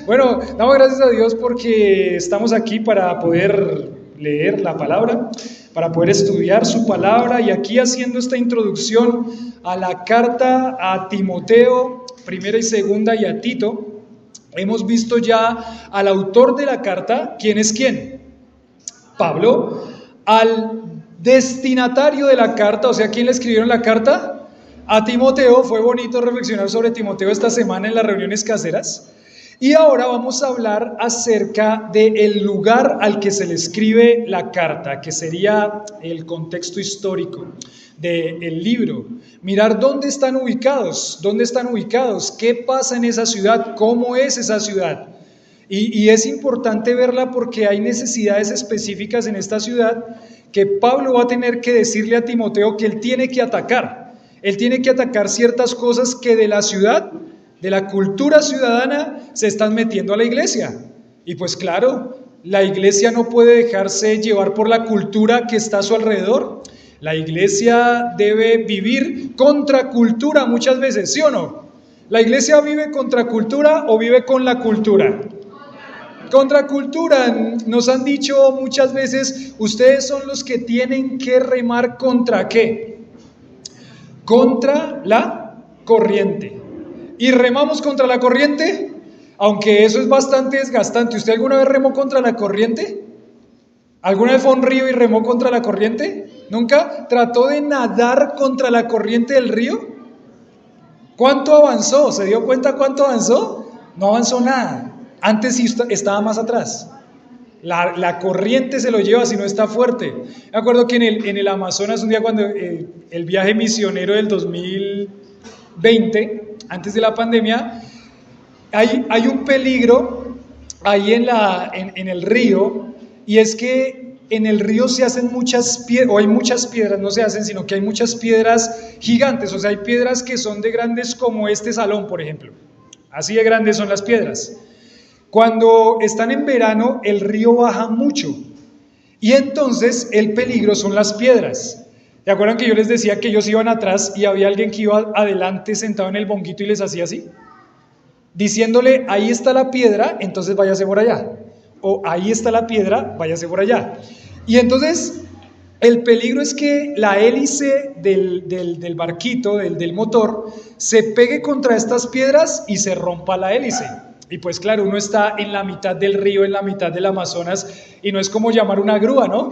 Bueno, damos gracias a Dios porque estamos aquí para poder leer la palabra, para poder estudiar su palabra y aquí haciendo esta introducción a la carta a Timoteo, primera y segunda y a Tito, hemos visto ya al autor de la carta. ¿Quién es quién? Pablo. Al destinatario de la carta, o sea, ¿quién le escribieron la carta? A Timoteo. Fue bonito reflexionar sobre Timoteo esta semana en las reuniones caseras. Y ahora vamos a hablar acerca del lugar al que se le escribe la carta, que sería el contexto histórico del libro. Mirar dónde están ubicados, qué pasa en esa ciudad, cómo es esa ciudad. Y es importante verla porque hay necesidades específicas en esta ciudad que Pablo va a tener que decirle a Timoteo que él tiene que atacar. Él tiene que atacar ciertas cosas que de la ciudad, de la cultura ciudadana, se están metiendo a la iglesia. Y pues claro, la iglesia no puede dejarse llevar por la cultura que está a su alrededor. La iglesia debe vivir contra cultura muchas veces, ¿sí o no? ¿La iglesia vive contra cultura o vive con la cultura? Contra cultura. Nos han dicho muchas veces, ustedes son los que tienen que remar ¿contra qué? Contra la corriente. ¿Y remamos contra la corriente? Aunque eso es bastante desgastante. ¿Usted alguna vez remó contra la corriente? ¿Alguna vez fue a un río y remó contra la corriente? ¿Nunca? ¿Trató de nadar contra la corriente del río? ¿Cuánto avanzó? ¿Se dio cuenta cuánto avanzó? No avanzó nada. Antes sí estaba más atrás. La corriente se lo lleva si no está fuerte. Me acuerdo que en el Amazonas, un día cuando el viaje misionero del 2020, antes de la pandemia, hay un peligro ahí en el río, y es que en el río se hacen muchas piedras, o hay muchas piedras, no se hacen, sino que hay muchas piedras gigantes, o sea, hay piedras que son de grandes como este salón, por ejemplo. Así de grandes son las piedras. Cuando están en verano, el río baja mucho y entonces el peligro son las piedras. ¿Se acuerdan que yo les decía que ellos iban atrás y había alguien que iba adelante sentado en el bonguito y les hacía así? Diciéndole, ahí está la piedra, entonces váyase por allá. O ahí está la piedra, váyase por allá. Y entonces el peligro es que la hélice del barquito, del motor, se pegue contra estas piedras y se rompa la hélice. Y pues claro, uno está en la mitad del río, en la mitad del Amazonas, y no es como llamar una grúa, ¿no?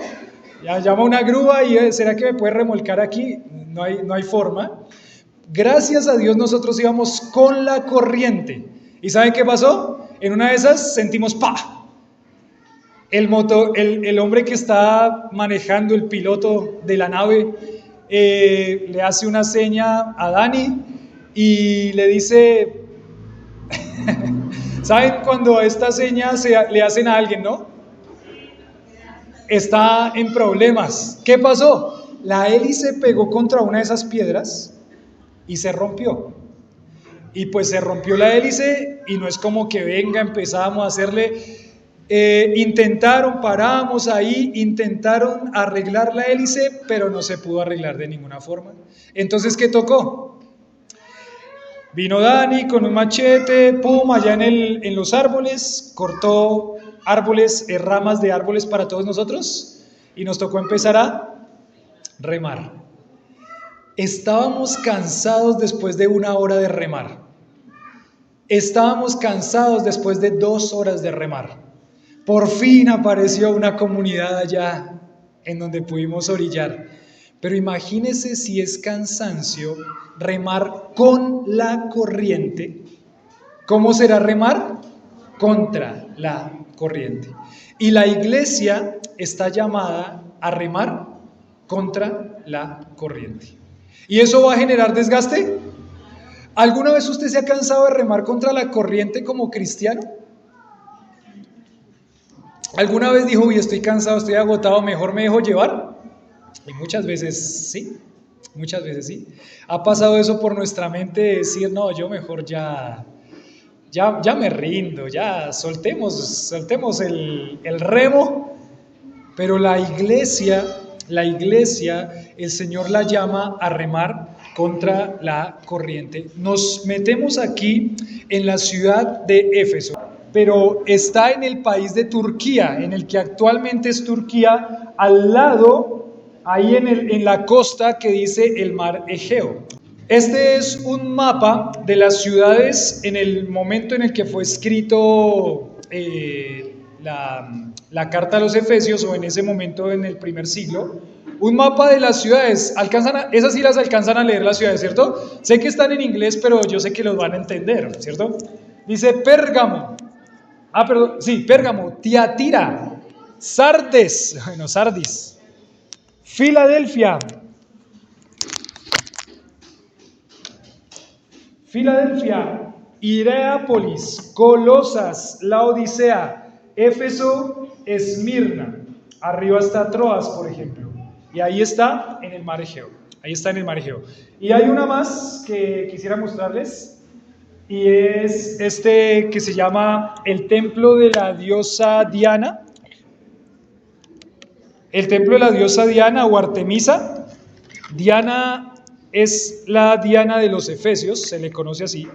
Ya llama una grúa y ¿será que me puede remolcar aquí? No hay forma. Gracias a Dios nosotros íbamos con la corriente. ¿Y saben qué pasó? En una de esas sentimos ¡pa! El hombre que está manejando, el piloto de la nave, le hace una seña a Dani y le dice... ¿Saben cuando esta seña le hacen a alguien, no? Está en problemas. ¿Qué pasó? La hélice pegó contra una de esas piedras y se rompió. Y pues se rompió la hélice y no es como que venga, empezamos a hacerle... paramos ahí, intentaron arreglar la hélice, pero no se pudo arreglar de ninguna forma. Entonces, ¿qué tocó? Vino Dani con un machete, pum, allá en los árboles, cortó árboles, ramas de árboles para todos nosotros y nos tocó empezar a remar. Estábamos cansados después de 1 hora de remar. Estábamos cansados después de 2 horas de remar. Por fin apareció una comunidad allá en donde pudimos orillar. Pero imagínese si es cansancio remar con la corriente. ¿Cómo será remar? Contra la corriente. Y la iglesia está llamada a remar contra la corriente. ¿Y eso va a generar desgaste? ¿Alguna vez usted se ha cansado de remar contra la corriente como cristiano? ¿Alguna vez dijo, uy, estoy cansado, estoy agotado, mejor me dejo llevar? Y muchas veces sí. Ha pasado eso por nuestra mente de decir, no, yo mejor ya me rindo, ya soltemos el remo. Pero la iglesia, el Señor la llama a remar contra la corriente. Nos metemos aquí en la ciudad de Éfeso. pero está en el país de Turquía, en el que actualmente es Turquía, al lado, ahí en la costa que dice el mar Egeo. Este es un mapa de las ciudades en el momento en el que fue escrito la carta a los Efesios, o en ese momento en el primer siglo. Un mapa de las ciudades. Esas sí las alcanzan a leer las ciudades, ¿cierto? Sé que están en inglés, pero yo sé que los van a entender, ¿cierto? Dice Pérgamo. Pérgamo, Tiatira, Sardis, Filadelfia, Hierápolis, Colosas, Laodicea, Éfeso, Esmirna. Arriba está Troas, por ejemplo. Y ahí está en el mar Egeo. Y hay una más que quisiera mostrarles. Y es este que se llama el templo de la diosa Diana. El templo de la diosa Diana o Artemisa. Diana es la Diana de los Efesios, se le conoce así.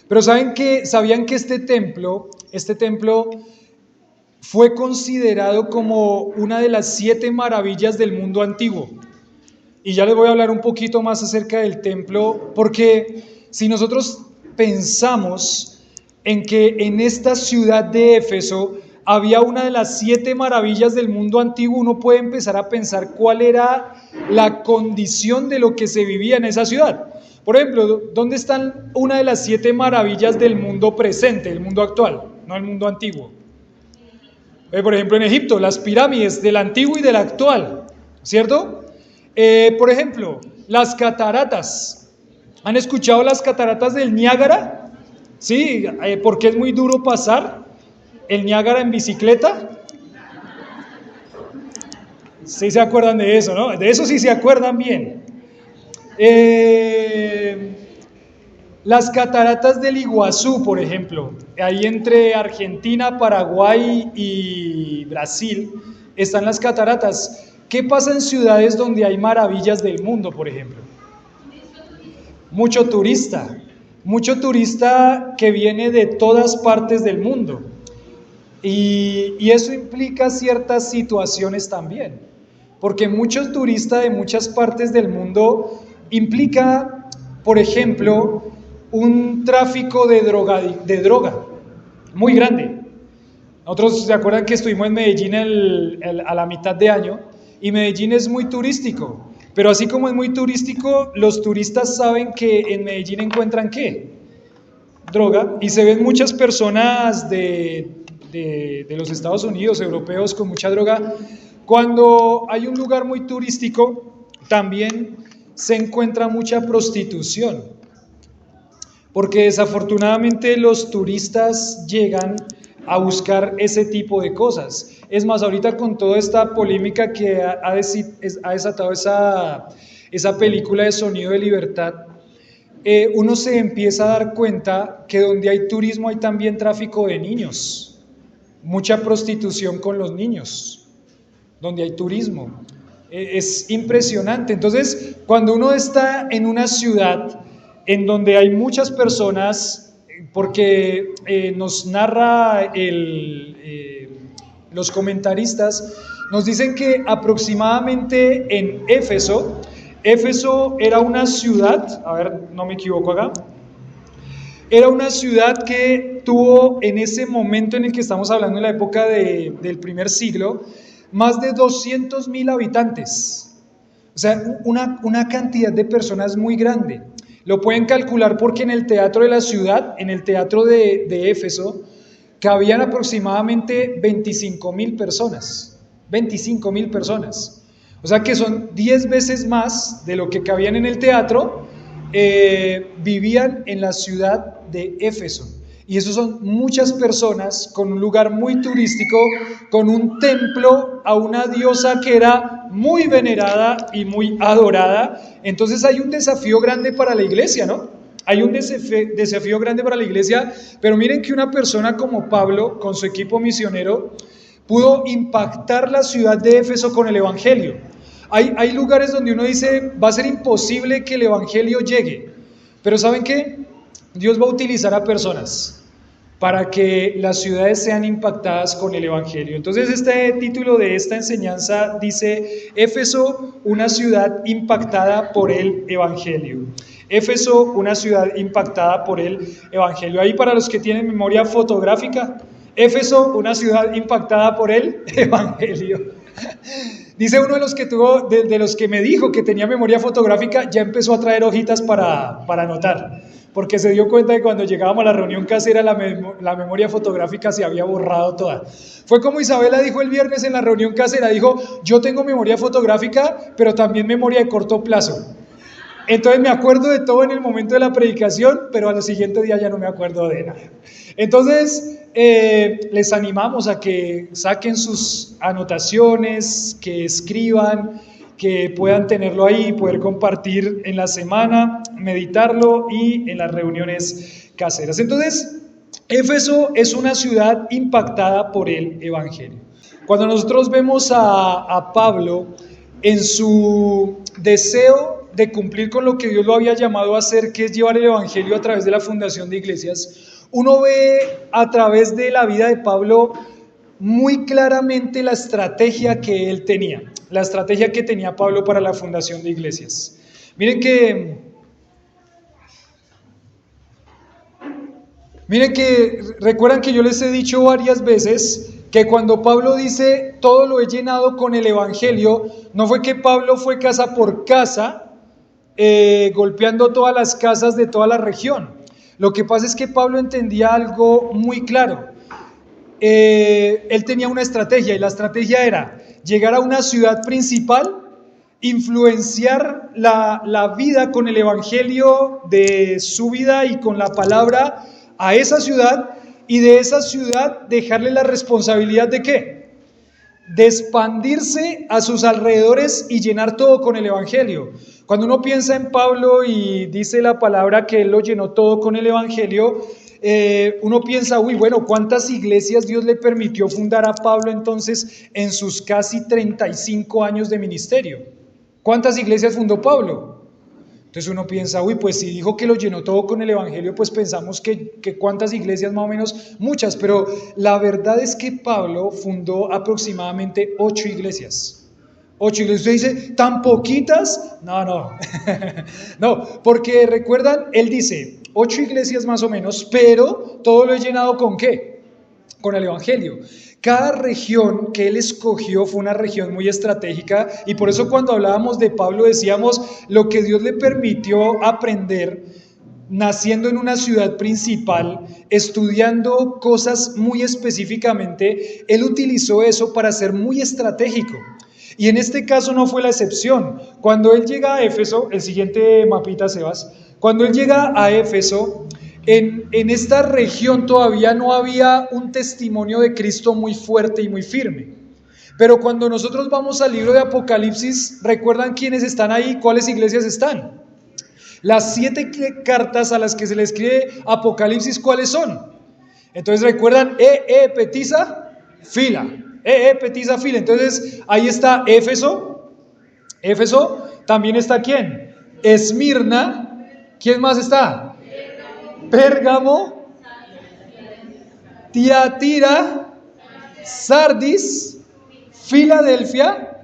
Pero sabían que este templo fue considerado como una de las 7 maravillas del mundo antiguo. Y ya les voy a hablar un poquito más acerca del templo, porque si nosotros pensamos en que en esta ciudad de Éfeso había una de las 7 maravillas del mundo antiguo, uno puede empezar a pensar cuál era la condición de lo que se vivía en esa ciudad. Por ejemplo, ¿dónde están una de las 7 maravillas del mundo presente, el mundo actual, no el mundo antiguo? Por ejemplo, en Egipto, las pirámides del antiguo y del actual, ¿cierto? Por ejemplo, las cataratas. ¿Han escuchado las cataratas del Niágara? Sí, porque es muy duro pasar el Niágara en bicicleta. Sí se acuerdan de eso, ¿no? De eso sí se acuerdan bien. Las cataratas del Iguazú, por ejemplo, ahí entre Argentina, Paraguay y Brasil, están las cataratas. ¿Qué pasa en ciudades donde hay maravillas del mundo, por ejemplo? Mucho turista que viene de todas partes del mundo. Y eso implica ciertas situaciones también, porque muchos turistas de muchas partes del mundo implica, por ejemplo, un tráfico de droga muy grande. Nosotros, ¿se acuerdan que estuvimos en Medellín a la mitad de año? Y Medellín es muy turístico, pero así como es muy turístico, los turistas saben que en Medellín encuentran ¿qué? Droga, y se ven muchas personas de los Estados Unidos, europeos, con mucha droga. Cuando hay un lugar muy turístico, también se encuentra mucha prostitución, porque desafortunadamente los turistas llegan a buscar ese tipo de cosas. Es más, ahorita con toda esta polémica que ha desatado esa película de Sonido de Libertad, uno se empieza a dar cuenta que donde hay turismo hay también tráfico de niños, mucha prostitución con los niños, donde hay turismo. Es impresionante. Entonces, cuando uno está en una ciudad en donde hay muchas personas, porque nos narra los comentaristas, nos dicen que aproximadamente en Éfeso era una ciudad, a ver, no me equivoco acá, era una ciudad que tuvo en ese momento en el que estamos hablando, en la época del primer siglo, más de 200,000 habitantes. O sea, una cantidad de personas muy grande. Lo pueden calcular porque en el teatro de la ciudad, en el teatro de Éfeso, cabían aproximadamente 25,000 personas. 25,000 personas. O sea que son 10 veces más de lo que cabían en el teatro, vivían en la ciudad de Éfeso. Y eso son muchas personas con un lugar muy turístico, con un templo a una diosa que era muy venerada y muy adorada. Entonces hay un desafío grande para la iglesia, ¿no? Hay un desafío grande para la iglesia, pero miren que una persona como Pablo, con su equipo misionero, pudo impactar la ciudad de Éfeso con el evangelio. Hay lugares donde uno dice, va a ser imposible que el evangelio llegue, pero ¿saben qué? Dios va a utilizar a personas. para que las ciudades sean impactadas con el Evangelio. Entonces este título de esta enseñanza dice: Éfeso, una ciudad impactada por el Evangelio. Éfeso, una ciudad impactada por el Evangelio. Ahí para los que tienen memoria fotográfica, Éfeso, una ciudad impactada por el Evangelio. Dice uno de los que de los que me dijo que tenía memoria fotográfica, ya empezó a traer hojitas para anotar, porque se dio cuenta que cuando llegábamos a la reunión casera la memoria fotográfica se había borrado toda. Fue como Isabela dijo el viernes en la reunión casera, dijo: yo tengo memoria fotográfica, pero también memoria de corto plazo. Entonces me acuerdo de todo en el momento de la predicación, pero al siguiente día ya no me acuerdo de nada. Entonces les animamos a que saquen sus anotaciones, que escriban, que puedan tenerlo ahí, poder compartir en la semana, meditarlo y en las reuniones caseras. Entonces, Éfeso es una ciudad impactada por el Evangelio. Cuando nosotros vemos a Pablo en su deseo de cumplir con lo que Dios lo había llamado a hacer, que es llevar el Evangelio a través de la fundación de iglesias, uno ve a través de la vida de Pablo muy claramente la estrategia que él tenía, la estrategia que tenía Pablo para la fundación de iglesias. Miren que recuerdan que yo les he dicho varias veces que cuando Pablo dice todo lo he llenado con el Evangelio, no fue que Pablo fue casa por casa golpeando todas las casas de toda la región. Lo que pasa es que Pablo entendía algo muy claro. Él tenía una estrategia, y la estrategia era llegar a una ciudad principal, influenciar la vida con el Evangelio de su vida y con la palabra a esa ciudad, y de esa ciudad dejarle la responsabilidad de ¿qué? De expandirse a sus alrededores y llenar todo con el Evangelio. Cuando uno piensa en Pablo y dice la palabra que él lo llenó todo con el Evangelio, uno piensa, uy, bueno, ¿cuántas iglesias Dios le permitió fundar a Pablo entonces en sus casi 35 años de ministerio? ¿Cuántas iglesias fundó Pablo? Entonces uno piensa, uy, pues si dijo que lo llenó todo con el Evangelio, pues pensamos que cuántas iglesias, más o menos muchas, pero la verdad es que Pablo fundó aproximadamente 8 iglesias. 8 iglesias. Usted dice, ¿tan poquitas? No, no, porque recuerdan, él dice 8 iglesias más o menos, pero todo lo he llenado ¿con qué? Con el Evangelio. Cada región que él escogió fue una región muy estratégica, y por eso cuando hablábamos de Pablo decíamos lo que Dios le permitió aprender naciendo en una ciudad principal, estudiando cosas muy específicamente. Él utilizó eso para ser muy estratégico, y en este caso no fue la excepción. Cuando él llega a Éfeso, el siguiente mapita, Sebas, cuando él llega a Éfeso, en esta región todavía no había un testimonio de Cristo muy fuerte y muy firme. Pero cuando nosotros vamos al libro de Apocalipsis, ¿recuerdan quiénes están ahí? ¿Cuáles iglesias están? Las 7 cartas a las que se le escribe Apocalipsis, ¿cuáles son? Entonces recuerdan, petiza, fila. Petiza, fila. Entonces ahí está Éfeso. También está ¿quién? Esmirna. ¿Quién más está? Pérgamo, Tiatira, Sardis, Filadelfia.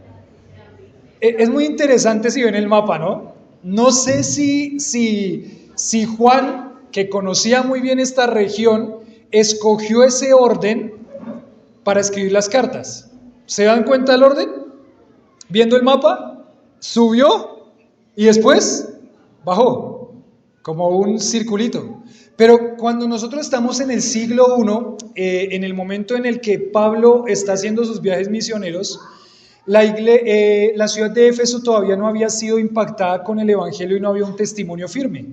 Es muy interesante si ven el mapa, ¿no? No sé si Juan, que conocía muy bien esta región, escogió ese orden para escribir las cartas. ¿Se dan cuenta del orden? Viendo el mapa, subió y después bajó, como un circulito. Pero cuando nosotros estamos en el siglo I, en el momento en el que Pablo está haciendo sus viajes misioneros, la ciudad de Éfeso todavía no había sido impactada con el Evangelio y no había un testimonio firme.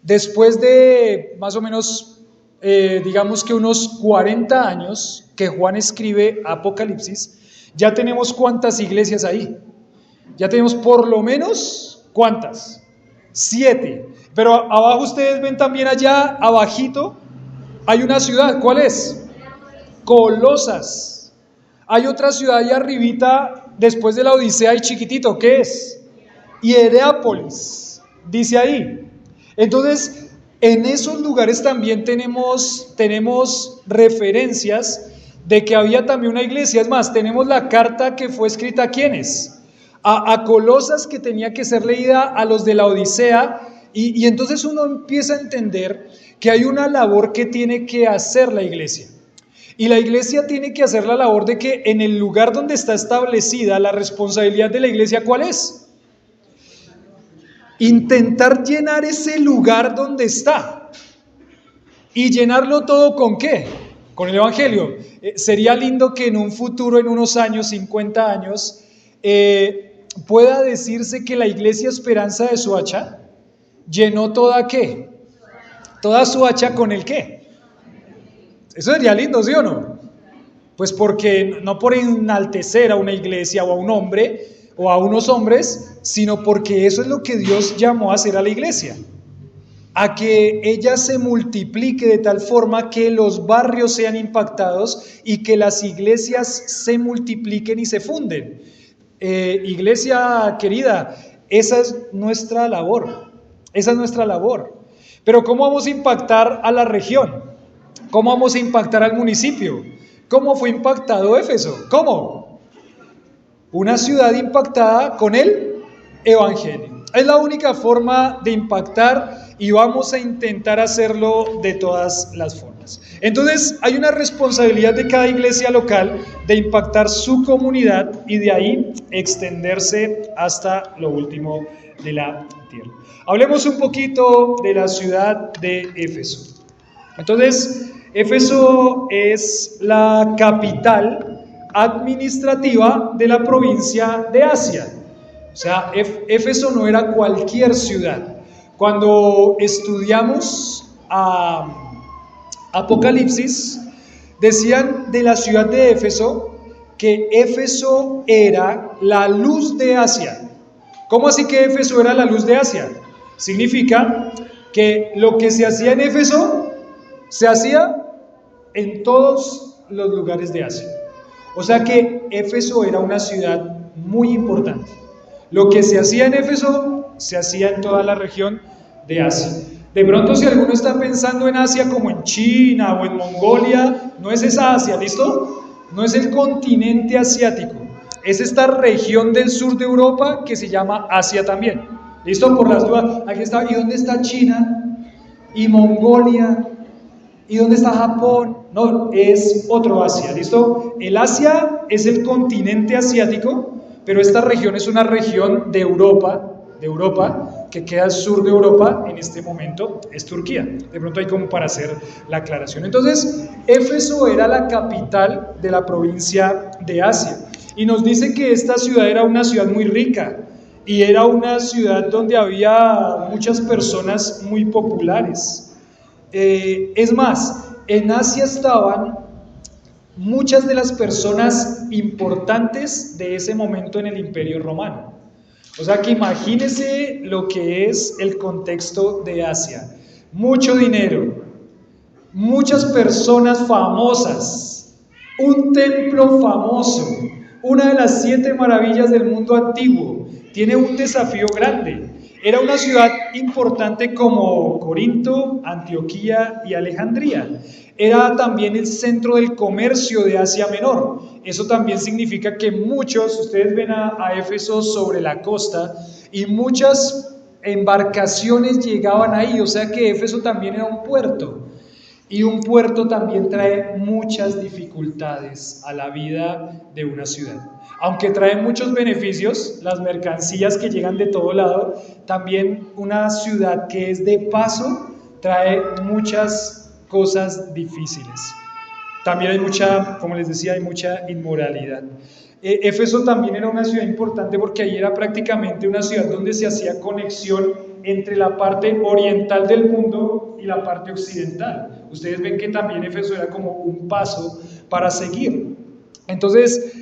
Después de más o menos, digamos que unos 40 años que Juan escribe Apocalipsis, ya tenemos ¿cuántas iglesias ahí? Ya tenemos por lo menos, ¿cuántas? 7. Pero abajo ustedes ven también allá, abajito, hay una ciudad. ¿Cuál es? Colosas. Hay otra ciudad allá arribita, después de la Odisea y chiquitito. ¿Qué es? Hierápolis, dice ahí. Entonces, En esos lugares también tenemos referencias de que había también una iglesia. Es más, tenemos la carta que fue escrita a ¿quiénes? A Colosas, que tenía que ser leída a los de la Odisea, y entonces uno empieza a entender que hay una labor que tiene que hacer la iglesia. Y la iglesia tiene que hacer la labor de que en el lugar donde está establecida la responsabilidad de la iglesia, ¿cuál es? Intentar llenar ese lugar donde está. ¿Y llenarlo todo con qué? Con el Evangelio. Sería lindo que en un futuro, en unos años, 50 años, pueda decirse que la iglesia Esperanza de Soacha llenó toda ¿qué? Toda Soacha con el ¿qué? Eso sería lindo, ¿sí o no? Pues porque no por enaltecer a una iglesia o a un hombre o a unos hombres, sino porque eso es lo que Dios llamó a hacer a la iglesia. A que ella se multiplique de tal forma que los barrios sean impactados y que las iglesias se multipliquen y se funden. Iglesia querida, esa es nuestra labor. Esa es nuestra labor. Pero ¿cómo vamos a impactar a la región? ¿Cómo vamos a impactar al municipio? ¿Cómo fue impactado Éfeso? ¿Cómo? Una ciudad impactada con el Evangelio. Es la única forma de impactar y vamos a intentar hacerlo de todas las formas. Entonces, hay una responsabilidad de cada iglesia local de impactar su comunidad y de ahí extenderse hasta lo último de la tierra. Hablemos un poquito de la ciudad de Éfeso. Entonces, Éfeso es la capital administrativa de la provincia de Asia. O sea, Éfeso no era cualquier ciudad. Cuando estudiamos Apocalipsis, decían de la ciudad de Éfeso que Éfeso era la luz de Asia. ¿Cómo así que Éfeso era la luz de Asia? Significa que lo que se hacía en Éfeso se hacía en todos los lugares de Asia. O sea que Éfeso era una ciudad muy importante. Lo que se hacía en Éfeso se hacía en toda la región de Asia. De pronto, si alguno está pensando en Asia como en China o en Mongolia, no es esa Asia, ¿listo? No es el continente asiático, es esta región del sur de Europa que se llama Asia también. ¿Listo? Por las dudas, aquí está. ¿Y dónde está China? ¿Y Mongolia? ¿Y dónde está Japón? No, es otro Asia, ¿listo? El Asia es el continente asiático, pero esta región es una región de Europa, que queda al sur de Europa, en este momento es Turquía. De pronto hay como para hacer la aclaración. Entonces, Éfeso era la capital de la provincia de Asia. Y nos dice que esta ciudad era una ciudad muy rica y era una ciudad donde había muchas personas muy populares. Es más, en Asia estaban muchas de las personas importantes de ese momento en el Imperio Romano. O sea que imagínense lo que es el contexto de Asia. Mucho dinero, muchas personas famosas, un templo famoso, una de las 7 maravillas del mundo antiguo. Tiene un desafío grande. Era una ciudad importante como Corinto, Antioquía y Alejandría. Era también el centro del comercio de Asia Menor. Eso también significa que muchos, ustedes ven a Éfeso sobre la costa y muchas embarcaciones llegaban ahí, o sea que Éfeso también era un puerto. Y un puerto también trae muchas dificultades a la vida de una ciudad. Aunque trae muchos beneficios, las mercancías que llegan de todo lado, también una ciudad que es de paso trae muchas cosas difíciles. También hay mucha, como les decía, hay mucha inmoralidad. Éfeso también era una ciudad importante porque ahí era prácticamente una ciudad donde se hacía conexión entre la parte oriental del mundo y la parte occidental. Ustedes ven que también Éfeso era como un paso para seguir. Entonces,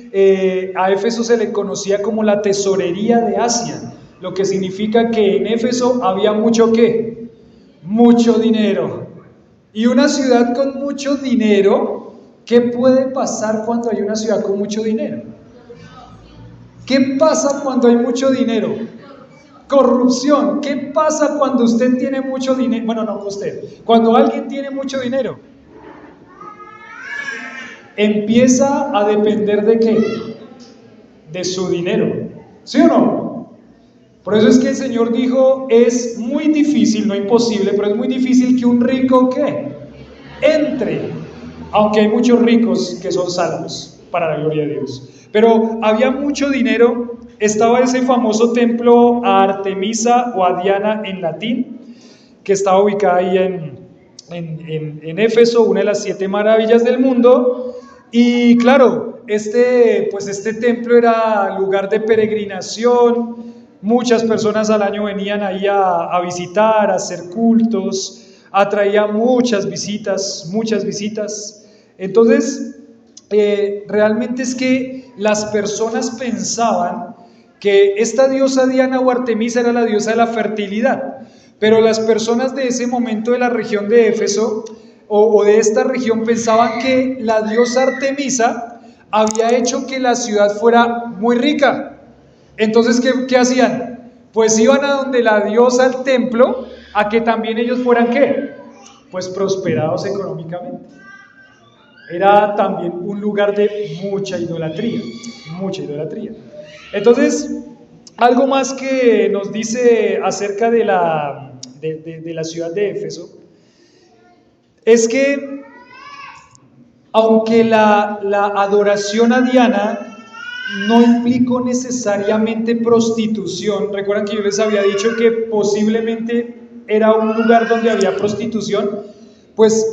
a Éfeso se le conocía como la tesorería de Asia, lo que significa que en Éfeso había mucho ¿qué? Mucho dinero. Y una ciudad con mucho dinero, ¿qué puede pasar cuando hay una ciudad con mucho dinero? ¿Qué pasa cuando hay mucho dinero? Corrupción. ¿Qué pasa cuando usted tiene mucho dinero? Bueno, no usted. Cuando alguien tiene mucho dinero, empieza a depender ¿de qué? De su dinero. ¿Sí o no? Por eso es que el Señor dijo, es muy difícil, no imposible, pero es muy difícil que un rico ¿qué? Entre. Aunque hay muchos ricos que son salvos, para la gloria de Dios. Pero había mucho dinero. Estaba ese famoso templo a Artemisa o a Diana en latín, que estaba ubicada ahí en Éfeso, una de las 7 maravillas del mundo. Y claro, este templo era lugar de peregrinación. Muchas personas al año venían ahí a visitar, a hacer cultos, atraía muchas visitas. Entonces, realmente es que las personas pensaban que esta diosa Diana o Artemisa era la diosa de la fertilidad, pero las personas de ese momento de la región de Éfeso o de esta región pensaban que la diosa Artemisa había hecho que la ciudad fuera muy rica. Entonces, ¿qué hacían? Pues iban a donde la diosa, al templo, a que también ellos fueran ¿qué? Pues prosperados económicamente. Era también un lugar de mucha idolatría. Entonces, algo más que nos dice acerca de la ciudad de Éfeso, es que aunque la adoración a Diana no implicó necesariamente prostitución, recuerdan que yo les había dicho que posiblemente era un lugar donde había prostitución, pues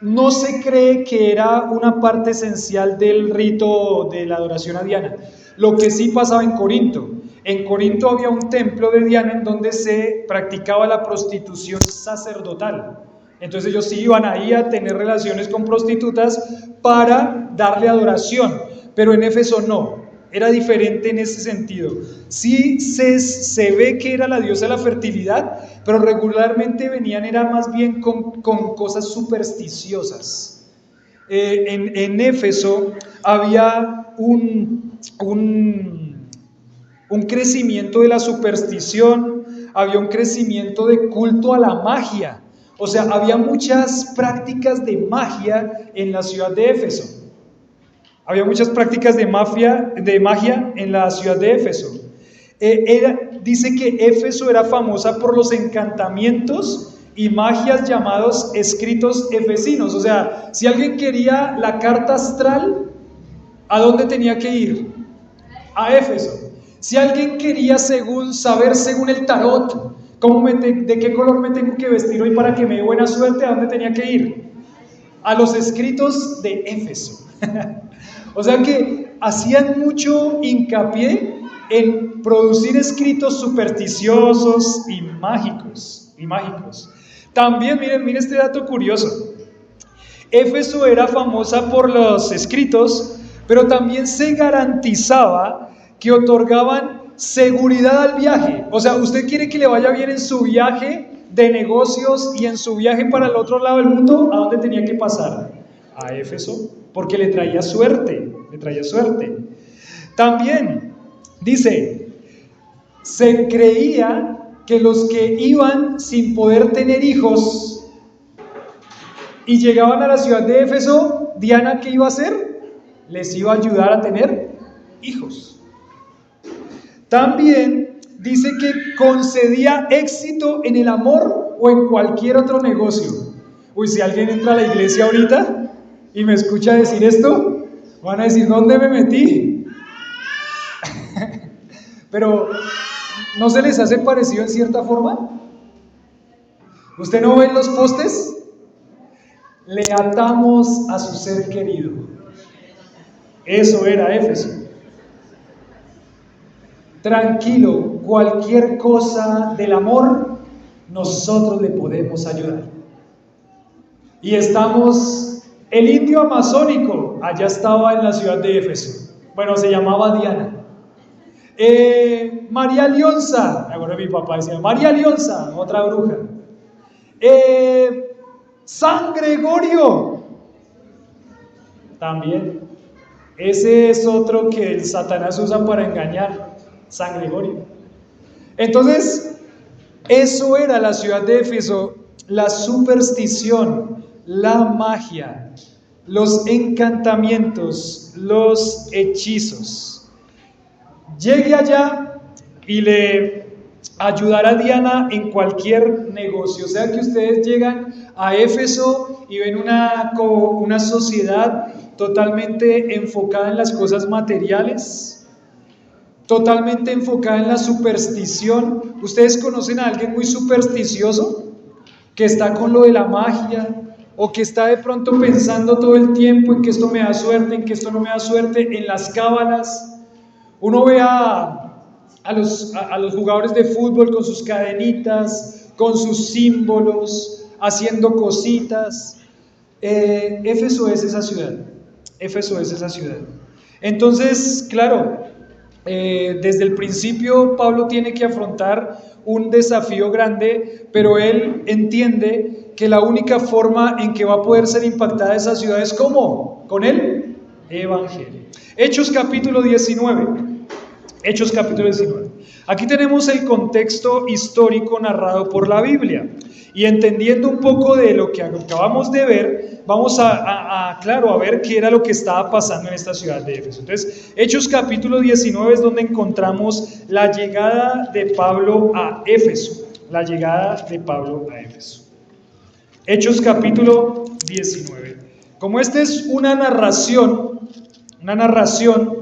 no se cree que era una parte esencial del rito de la adoración a Diana. Lo que sí pasaba en Corinto. En Corinto había un templo de Diana en donde se practicaba la prostitución sacerdotal. Entonces ellos sí iban ahí a tener relaciones con prostitutas para darle adoración. Pero en Éfeso no. Era diferente en ese sentido. Sí se ve que era la diosa de la fertilidad, pero regularmente venían era más bien con cosas supersticiosas. En Éfeso había un crecimiento de la superstición, había un crecimiento de culto a la magia. O sea, había muchas prácticas de magia en la ciudad de Éfeso. Había muchas prácticas de magia en la ciudad de Éfeso. Dice que Éfeso era famosa por los encantamientos y magias llamados escritos efesinos. O sea, si alguien quería la carta astral, ¿a dónde tenía que ir? A Éfeso. Si alguien quería saber según el tarot, de qué color me tengo que vestir hoy para que me dé buena suerte, ¿a dónde tenía que ir? A los escritos de Éfeso. O sea que hacían mucho hincapié en producir escritos supersticiosos y mágicos. También, miren este dato curioso. Éfeso era famosa por los escritos, pero también se garantizaba que otorgaban seguridad al viaje. O sea, usted quiere que le vaya bien en su viaje de negocios y en su viaje para el otro lado del mundo, ¿a dónde tenía que pasar? A Éfeso, porque le traía suerte. También dice, se creía que los que iban sin poder tener hijos y llegaban a la ciudad de Éfeso, Diana, ¿qué iba a hacer? Les iba a ayudar a tener hijos. También dice que concedía éxito en el amor o en cualquier otro negocio. Uy, si alguien entra a la iglesia ahorita y me escucha decir esto, van a decir, ¿dónde me metí? Pero, ¿no se les hace parecido en cierta forma? ¿Usted no ve en los postes? Le atamos a su ser querido. Eso era Éfeso. Tranquilo, cualquier cosa del amor, nosotros le podemos ayudar. Y el indio amazónico, allá estaba en la ciudad de Éfeso. Bueno, se llamaba Diana. María Lionza, me acuerdo de mi papá decía, María Lionza, otra bruja. San Gregorio, también. Ese es otro que el Satanás usa para engañar, San Gregorio. Entonces, eso era la ciudad de Éfeso, la superstición, la magia, los encantamientos, los hechizos. Llegue allá y le ayudará a Diana en cualquier negocio. O sea que ustedes llegan a Éfeso y ven una sociedad totalmente enfocada en las cosas materiales, totalmente enfocada en la superstición. ¿Ustedes conocen a alguien muy supersticioso que está con lo de la magia? O que está de pronto pensando todo el tiempo en que esto me da suerte, en que esto no me da suerte, en las cábalas. Uno ve a los jugadores de fútbol con sus cadenitas, con sus símbolos, haciendo cositas. Éfeso es esa ciudad. Éfeso es esa ciudad. Entonces, claro, desde el principio Pablo tiene que afrontar un desafío grande, pero él entiende que la única forma en que va a poder ser impactada esa ciudad es ¿cómo? Con el Evangelio. Hechos capítulo 19. Hechos capítulo 19. Aquí tenemos el contexto histórico narrado por la Biblia. Y entendiendo un poco de lo que acabamos de ver, vamos a ver qué era lo que estaba pasando en esta ciudad de Éfeso. Entonces, Hechos capítulo 19 es donde encontramos la llegada de Pablo a Éfeso. La llegada de Pablo a Éfeso. Hechos capítulo 19. Como esta es una narración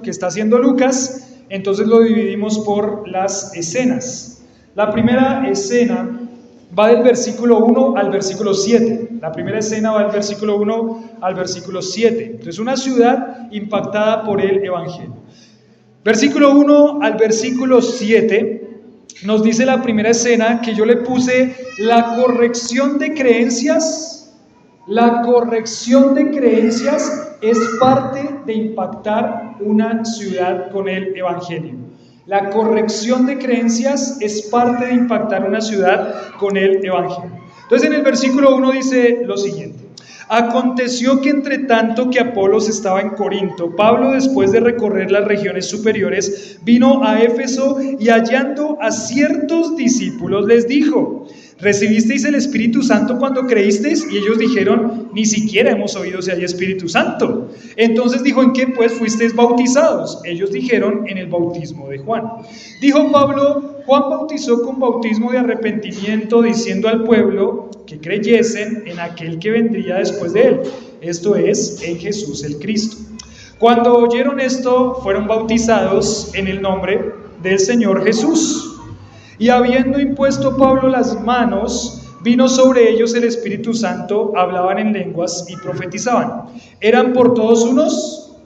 que está haciendo Lucas, entonces lo dividimos por las escenas. La primera escena va del versículo 1 al versículo 7. La primera escena va del versículo 1 al versículo 7. Entonces, una ciudad impactada por el Evangelio. Versículo 1 al versículo 7 nos dice la primera escena, que yo le puse la corrección de creencias. La corrección de creencias es parte de impactar una ciudad con el Evangelio. La corrección de creencias es parte de impactar una ciudad con el Evangelio. Entonces en el versículo 1 dice lo siguiente: aconteció que entre tanto que Apolos estaba en Corinto, Pablo, después de recorrer las regiones superiores, vino a Éfeso y hallando a ciertos discípulos les dijo: ¿recibisteis el Espíritu Santo cuando creísteis? Y ellos dijeron: ni siquiera hemos oído si hay Espíritu Santo. Entonces dijo: ¿en qué pues fuisteis bautizados? Ellos dijeron: en el bautismo de Juan. Dijo Pablo: Juan bautizó con bautismo de arrepentimiento, diciendo al pueblo que creyesen en aquel que vendría después de él, esto es, en Jesús el Cristo. Cuando oyeron esto, fueron bautizados en el nombre del Señor Jesús. Y habiendo impuesto Pablo las manos, vino sobre ellos el Espíritu Santo, hablaban en lenguas y profetizaban. Eran por todos unos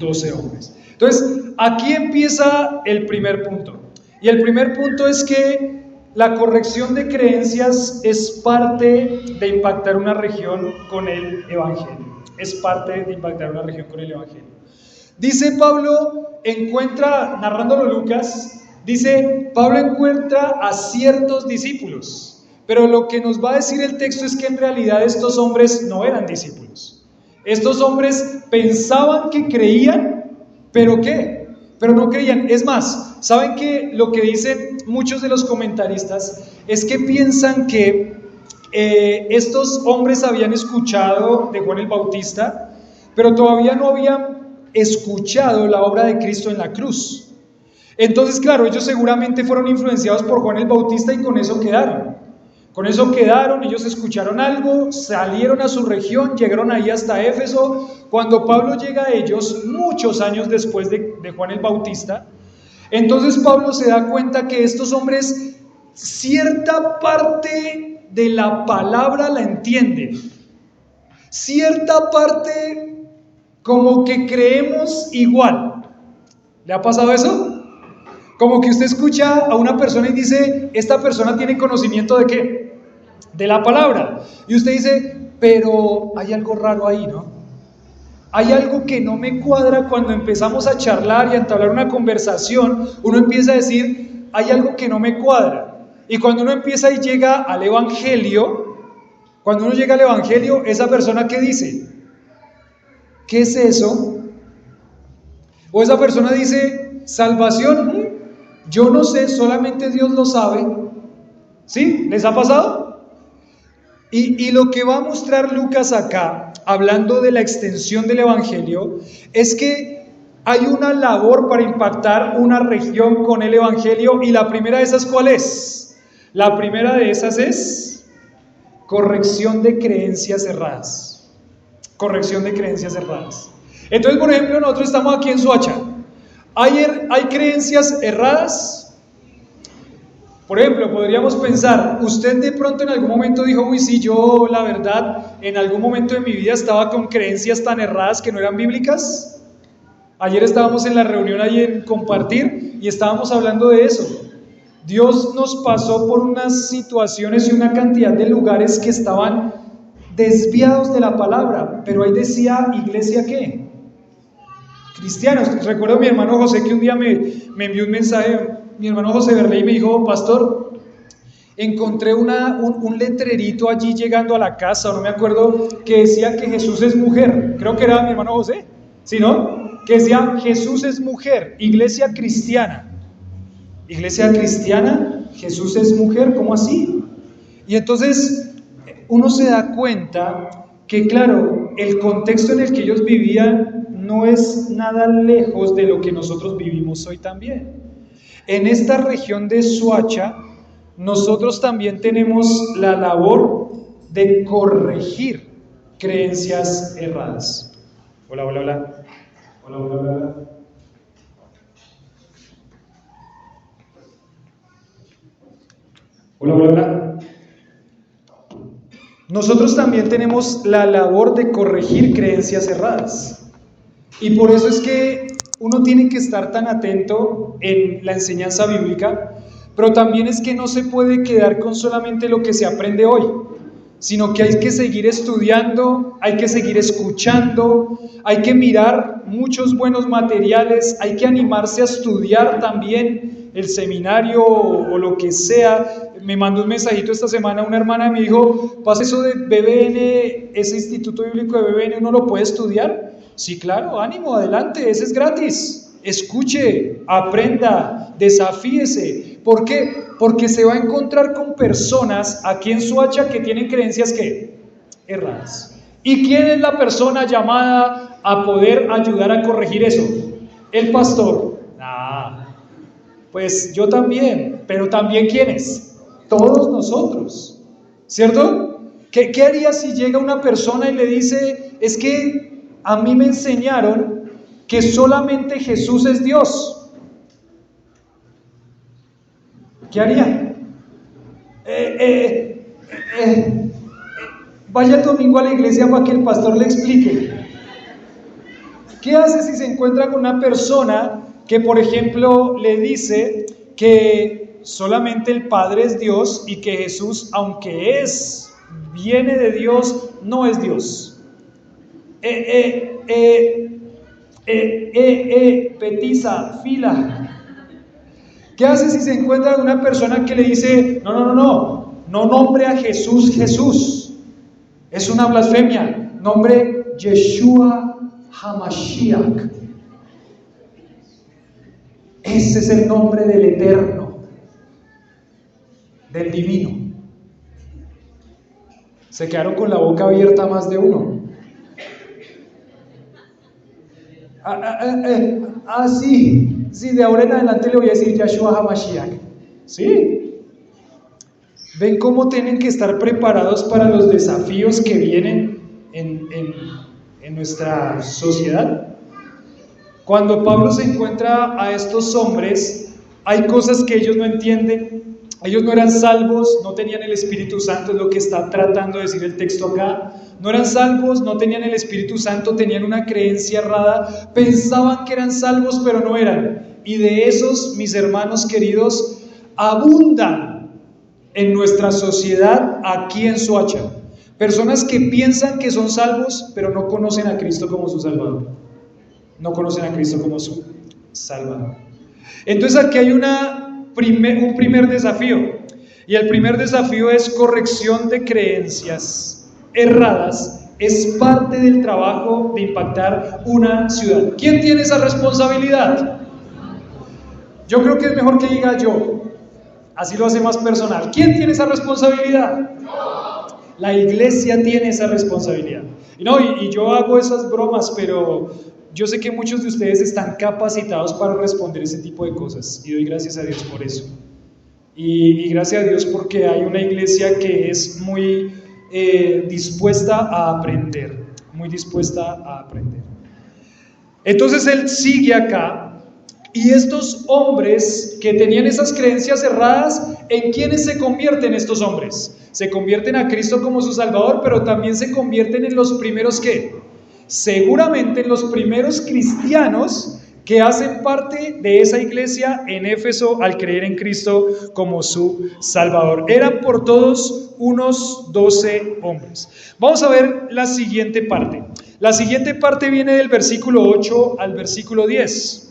12 hombres. Entonces, aquí empieza el primer punto. Y el primer punto es que la corrección de creencias es parte de impactar una región con el Evangelio. Es parte de impactar una región con el Evangelio. Dice Pablo, narrándolo Lucas, dice, Pablo encuentra a ciertos discípulos, pero lo que nos va a decir el texto es que en realidad estos hombres no eran discípulos. Estos hombres pensaban que creían, ¿pero qué? Pero no creían. Es más, ¿saben qué? Lo que dicen muchos de los comentaristas es que piensan que estos hombres habían escuchado de Juan el Bautista, pero todavía no habían escuchado la obra de Cristo en la cruz. Entonces, claro, ellos seguramente fueron influenciados por Juan el Bautista y con eso quedaron. Con eso quedaron, ellos escucharon algo, salieron a su región, llegaron ahí hasta Éfeso. Cuando Pablo llega a ellos, muchos años después de Juan el Bautista, entonces Pablo se da cuenta que estos hombres cierta parte de la palabra la entienden. Cierta parte como que creemos igual. ¿Le ha pasado eso? Como que usted escucha a una persona y dice, esta persona tiene conocimiento ¿de qué? De la palabra. Y usted dice, pero hay algo raro ahí, ¿no? Hay algo que no me cuadra. Cuando empezamos a charlar y a entablar una conversación, uno empieza a decir, hay algo que no me cuadra. Y cuando uno empieza y llega al Evangelio, esa persona ¿qué dice? ¿Qué es eso? O esa persona dice, salvación, Yo no sé, solamente Dios lo sabe. ¿Sí? ¿Les ha pasado? Y lo que va a mostrar Lucas acá, hablando de la extensión del Evangelio, es que hay una labor para impactar una región con el Evangelio, y la primera de esas, ¿cuál es? La primera de esas es corrección de creencias erradas. Corrección de creencias erradas. Entonces, por ejemplo, nosotros estamos aquí en Soacha. ¿Hay creencias erradas? Por ejemplo, podríamos pensar, usted de pronto en algún momento dijo, uy, sí, yo la verdad, en algún momento de mi vida estaba con creencias tan erradas que no eran bíblicas. Ayer estábamos en la reunión ahí en Compartir y estábamos hablando de eso. Dios nos pasó por unas situaciones y una cantidad de lugares que estaban desviados de la palabra, pero ahí decía, ¿iglesia qué? Cristianos. Recuerdo a mi hermano José que un día me envió un mensaje, mi hermano José Berley me dijo, pastor, encontré un letrerito allí llegando a la casa, no me acuerdo, que decía que Jesús es mujer. Creo que era mi hermano José, ¿sí, no? Que decía, Jesús es mujer, iglesia cristiana. Iglesia cristiana, Jesús es mujer, ¿cómo así? Y entonces uno se da cuenta que, claro, el contexto en el que ellos vivían no es nada lejos de lo que nosotros vivimos hoy también. En esta región de Soacha, nosotros también tenemos la labor de corregir creencias erradas. Hola, hola, hola. Hola, hola, hola. Hola, hola, hola. Nosotros también tenemos la labor de corregir creencias erradas. Y por eso es que uno tiene que estar tan atento en la enseñanza bíblica, pero también es que no se puede quedar con solamente lo que se aprende hoy, sino que hay que seguir estudiando, hay que seguir escuchando, hay que mirar muchos buenos materiales, hay que animarse a estudiar también el seminario o lo que sea. Me mandó un mensajito esta semana una hermana y me dijo, pasa eso de BBN, ese Instituto Bíblico de BBN, ¿uno lo puede estudiar? Sí, claro, ánimo, adelante, ese es gratis. Escuche, aprenda, desafíese. ¿Por qué? Porque se va a encontrar con personas aquí en Soacha que tienen creencias ¿qué? Erradas. ¿Y quién es la persona llamada a poder ayudar a corregir eso? El pastor. Pues yo también, pero también ¿quiénes? Todos nosotros, ¿cierto? ¿Qué haría si llega una persona y le dice, es que a mí me enseñaron que solamente Jesús es Dios? ¿Qué haría? Vaya el domingo a la iglesia para que el pastor le explique. ¿Qué hace si se encuentra con una persona que, por ejemplo, le dice que solamente el Padre es Dios y que Jesús, aunque viene de Dios, no es Dios? Petiza, fila. ¿Qué hace si se encuentra con una persona que le dice, no nombre a Jesús Jesús? Es una blasfemia. Nombre Yeshua HaMashiach. Ese es el nombre del Eterno, del Divino. Se quedaron con la boca abierta más de uno. Sí, de ahora en adelante le voy a decir Yeshua HaMashiach. Sí. ¿Ven cómo tienen que estar preparados para los desafíos que vienen en nuestra sociedad? Cuando Pablo se encuentra a estos hombres, hay cosas que ellos no entienden. Ellos no eran salvos, no tenían el Espíritu Santo, es lo que está tratando de decir el texto acá. No eran salvos, no tenían el Espíritu Santo, tenían una creencia errada, pensaban que eran salvos, pero no eran. Y de esos, mis hermanos queridos, abundan en nuestra sociedad aquí en Soacha. Personas que piensan que son salvos, pero no conocen a Cristo como su Salvador. No conocen a Cristo como su Salvador. Entonces aquí hay un primer desafío, y el primer desafío es corrección de creencias erradas. Es parte del trabajo de impactar una ciudad. ¿Quién tiene esa responsabilidad? Yo creo que es mejor que diga yo, así lo hace más personal. ¿Quién tiene esa responsabilidad? La iglesia tiene esa responsabilidad. Y yo hago esas bromas, pero yo sé que muchos de ustedes están capacitados para responder ese tipo de cosas y doy gracias a Dios por eso. Y gracias a Dios porque hay una iglesia que es muy dispuesta a aprender, muy dispuesta a aprender. Entonces él sigue acá. Y estos hombres que tenían esas creencias erradas, ¿en quiénes se convierten estos hombres? Se convierten a Cristo como su Salvador, pero también se convierten en los primeros ¿qué? Seguramente en los primeros cristianos que hacen parte de esa iglesia en Éfeso al creer en Cristo como su Salvador. Eran por todos unos 12 hombres. Vamos a ver la siguiente parte. La siguiente parte viene del versículo 8 al versículo 10.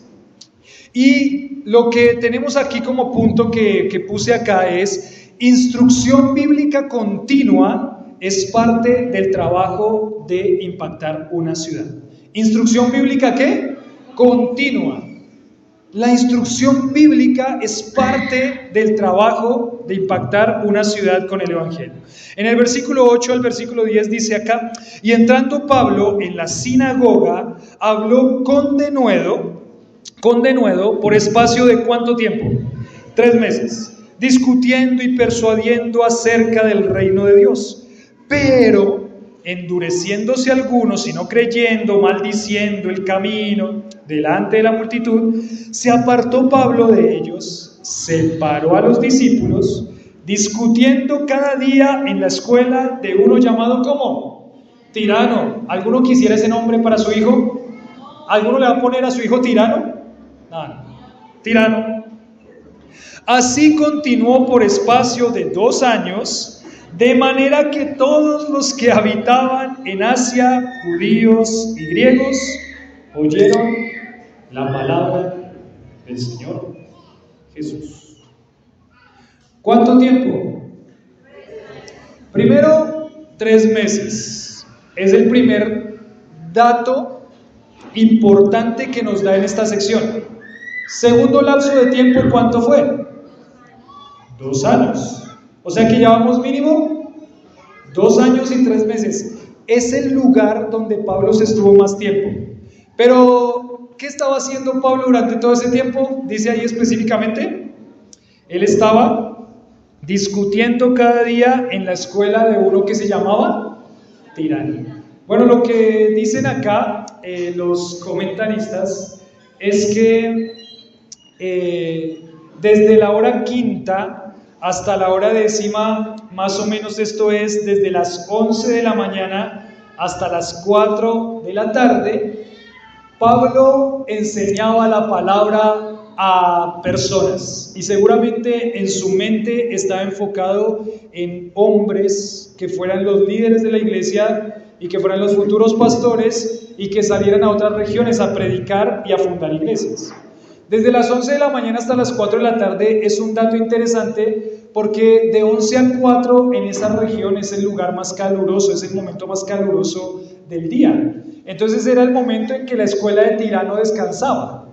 Y lo que tenemos aquí como punto que puse acá es: instrucción bíblica continua es parte del trabajo de impactar una ciudad. ¿Instrucción bíblica qué? Continua. La instrucción bíblica es parte del trabajo de impactar una ciudad con el Evangelio. En el versículo 8 al versículo 10 dice acá: y entrando Pablo en la sinagoga, habló con denuedo, por espacio de ¿cuánto tiempo? 3 meses, discutiendo y persuadiendo acerca del reino de Dios. Pero endureciéndose algunos y no creyendo, maldiciendo el camino delante de la multitud, se apartó Pablo de ellos, separó a los discípulos, discutiendo cada día en la escuela de uno llamado ¿cómo? Tirano. ¿Alguno quisiera ese nombre para su hijo? ¿Alguno le va a poner a su hijo Tirano? No. Tirano. Así continuó por espacio de 2 años, de manera que todos los que habitaban en Asia, judíos y griegos, oyeron la palabra del Señor Jesús. ¿Cuánto tiempo? Primero, 3 meses. Es el primer dato importante que nos da en esta sección. Segundo lapso de tiempo, ¿cuánto fue? 2 años. O sea que llevamos mínimo 2 años y 3 meses. Es el lugar donde Pablo se estuvo más tiempo. Pero, ¿qué estaba haciendo Pablo durante todo ese tiempo? Dice ahí específicamente. Él estaba discutiendo cada día en la escuela de uno que se llamaba Tirano. Bueno, lo que dicen acá los comentaristas es que desde la hora quinta hasta la hora décima, más o menos esto es desde las 11 de la mañana hasta las 4 de la tarde, Pablo enseñaba la palabra a personas y seguramente en su mente estaba enfocado en hombres que fueran los líderes de la iglesia y que fueran los futuros pastores y que salieran a otras regiones a predicar y a fundar iglesias. Desde las 11 de la mañana hasta las 4 de la tarde es un dato interesante porque de 11 a 4 en esa región es el lugar más caluroso, es el momento más caluroso del día. Entonces era el momento en que la escuela de Tirano descansaba.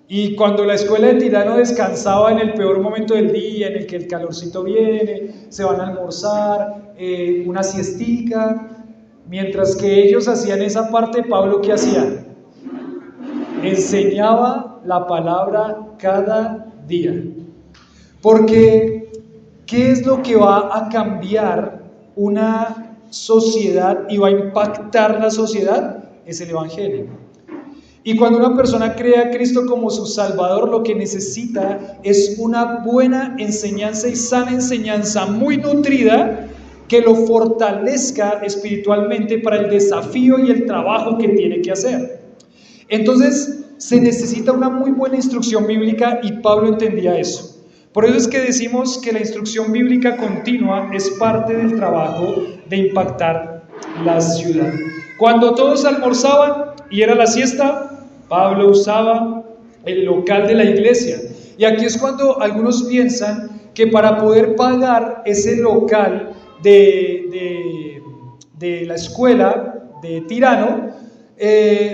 Y cuando la escuela de Tirano descansaba en el peor momento del día, en el que el calorcito viene, se van a almorzar, una siestica, mientras que ellos hacían esa parte, Pablo ¿qué hacía? Enseñaba la palabra cada día. Porque ¿qué es lo que va a cambiar una sociedad y va a impactar la sociedad? Es el Evangelio. Y cuando una persona cree a Cristo como su Salvador, lo que necesita es una buena enseñanza y sana enseñanza muy nutrida que lo fortalezca espiritualmente para el desafío y el trabajo que tiene que hacer. Entonces se necesita una muy buena instrucción bíblica y Pablo entendía eso. Por eso es que decimos que la instrucción bíblica continua es parte del trabajo de impactar la ciudad. Cuando todos almorzaban y era la siesta, Pablo usaba el local de la iglesia. Y aquí es cuando algunos piensan que para poder pagar ese local de la escuela de Tirano,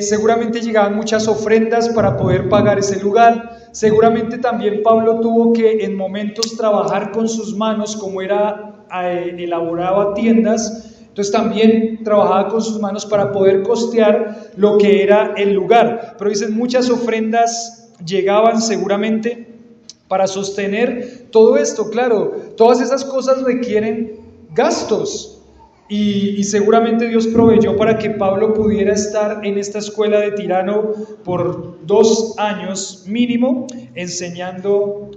seguramente llegaban muchas ofrendas para poder pagar ese lugar. seguramente también Pablo tuvo que en momentos trabajar con sus manos, como elaboraba tiendas. Entonces también trabajaba con sus manos para poder costear lo que era el lugar. Pero dicen, muchas ofrendas llegaban seguramente para sostener todo esto. Claro, todas esas cosas requieren gastos. Y seguramente Dios proveyó para que Pablo pudiera estar en esta escuela de Tirano por 2 años mínimo, enseñando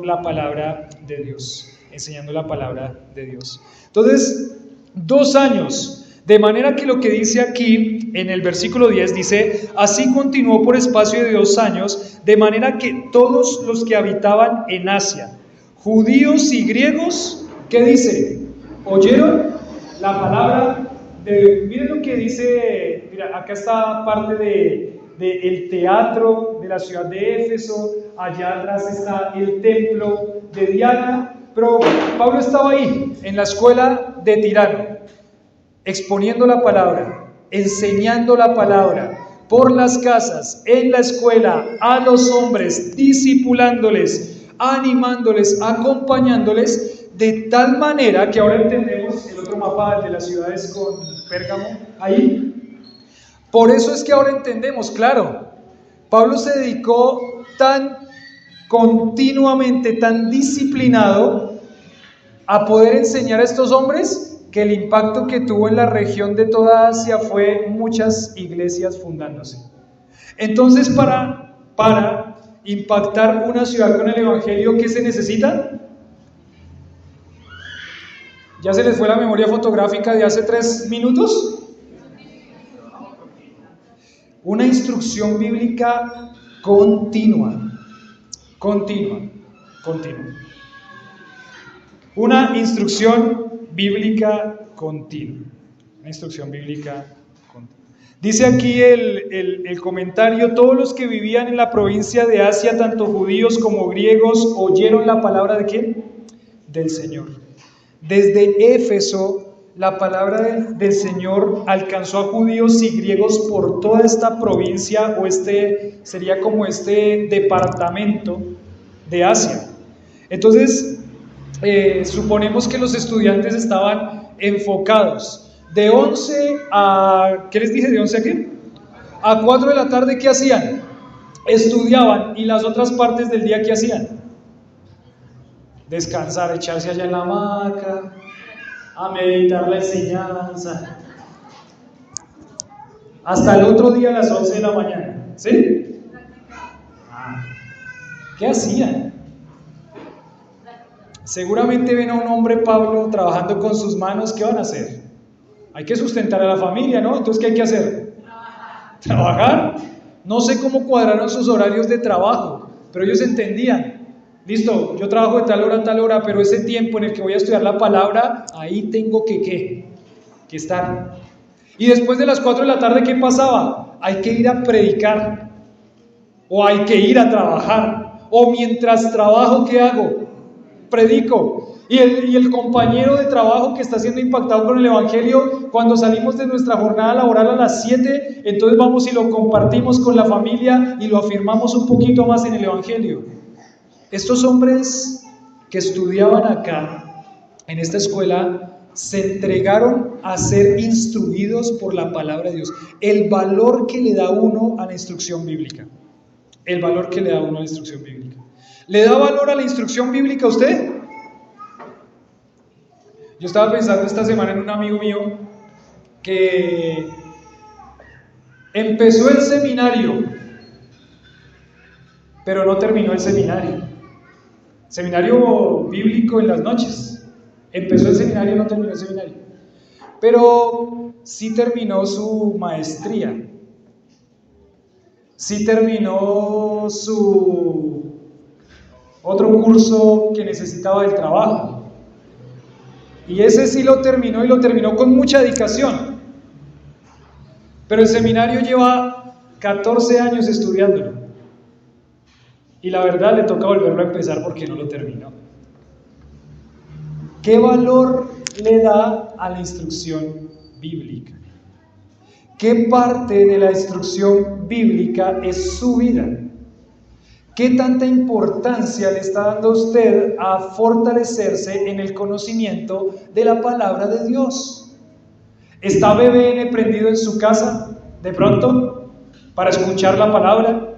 la palabra de Dios. Enseñando la palabra de Dios. Entonces, 2 años, de manera que lo que dice aquí en el versículo 10 dice, así continuó por espacio de 2 años, de manera que todos los que habitaban en Asia, judíos y griegos, ¿qué dice? ¿Oyeron la palabra de Dios? Miren lo que dice, mira, acá está parte del teatro de la ciudad de Éfeso, allá atrás está el templo de Diana. Pero Pablo estaba ahí, en la escuela de Tirano, exponiendo la palabra, enseñando la palabra, por las casas, en la escuela, a los hombres, discipulándoles, animándoles, acompañándoles, de tal manera que ahora entendemos el otro mapa de las ciudades con Pérgamo, ahí. Por eso es que ahora entendemos, claro, Pablo se dedicó tan continuamente, tan disciplinado a poder enseñar a estos hombres, que el impacto que tuvo en la región de toda Asia fue muchas iglesias fundándose. Entonces, para impactar una ciudad con el evangelio, ¿qué se necesita? ¿Ya se les fue la memoria fotográfica de hace 3 minutos? Una instrucción bíblica continua. Una instrucción bíblica continua. Una instrucción bíblica continua. Dice aquí el comentario, todos los que vivían en la provincia de Asia, tanto judíos como griegos, oyeron la palabra ¿de quién? Del Señor. Desde Éfeso, la palabra del Señor alcanzó a judíos y griegos por toda esta provincia, o sería como este departamento de Asia. Entonces, suponemos que los estudiantes estaban enfocados. De 11 a, ¿qué les dije? ¿De 11 a qué? A 4 de la tarde, ¿qué hacían? Estudiaban. ¿Y las otras partes del día qué hacían? Descansar, echarse allá en la hamaca, a meditar la enseñanza, hasta el otro día a las 11 de la mañana, ¿sí? ¿Qué hacían? Seguramente ven a un hombre, Pablo, trabajando con sus manos. ¿Qué van a hacer? Hay que sustentar a la familia, ¿no? Entonces, ¿qué hay que hacer? ¿Trabajar? No sé cómo cuadraron sus horarios de trabajo, pero ellos entendían. Listo, yo trabajo de tal hora a tal hora, pero ese tiempo en el que voy a estudiar la palabra, ahí tengo que estar. Y después de las 4 de la tarde, ¿qué pasaba? Hay que ir a predicar, o hay que ir a trabajar, o mientras trabajo, ¿qué hago? Predico. Y el compañero de trabajo que está siendo impactado con el evangelio, cuando salimos de nuestra jornada laboral a las 7, entonces vamos y lo compartimos con la familia y lo afirmamos un poquito más en el evangelio. Estos hombres que estudiaban acá, en esta escuela, se entregaron a ser instruidos por la palabra de Dios. El valor que le da uno a la instrucción bíblica. El valor que le da uno a la instrucción bíblica. ¿Le da valor a la instrucción bíblica a usted? Yo estaba pensando esta semana en un amigo mío que empezó el seminario, pero no terminó el seminario. Seminario bíblico en las noches. Empezó el seminario, no terminó el seminario. Pero sí terminó su maestría. Sí terminó su otro curso que necesitaba del trabajo. Y ese sí lo terminó, y lo terminó con mucha dedicación. Pero el seminario lleva 14 años estudiándolo. Y la verdad le toca volverlo a empezar porque no lo terminó. ¿Qué valor le da a la instrucción bíblica? ¿Qué parte de la instrucción bíblica es su vida? ¿qué tanta importancia le está dando usted a fortalecerse en el conocimiento de la palabra de Dios? ¿Está BBN prendido en su casa de pronto para escuchar la palabra?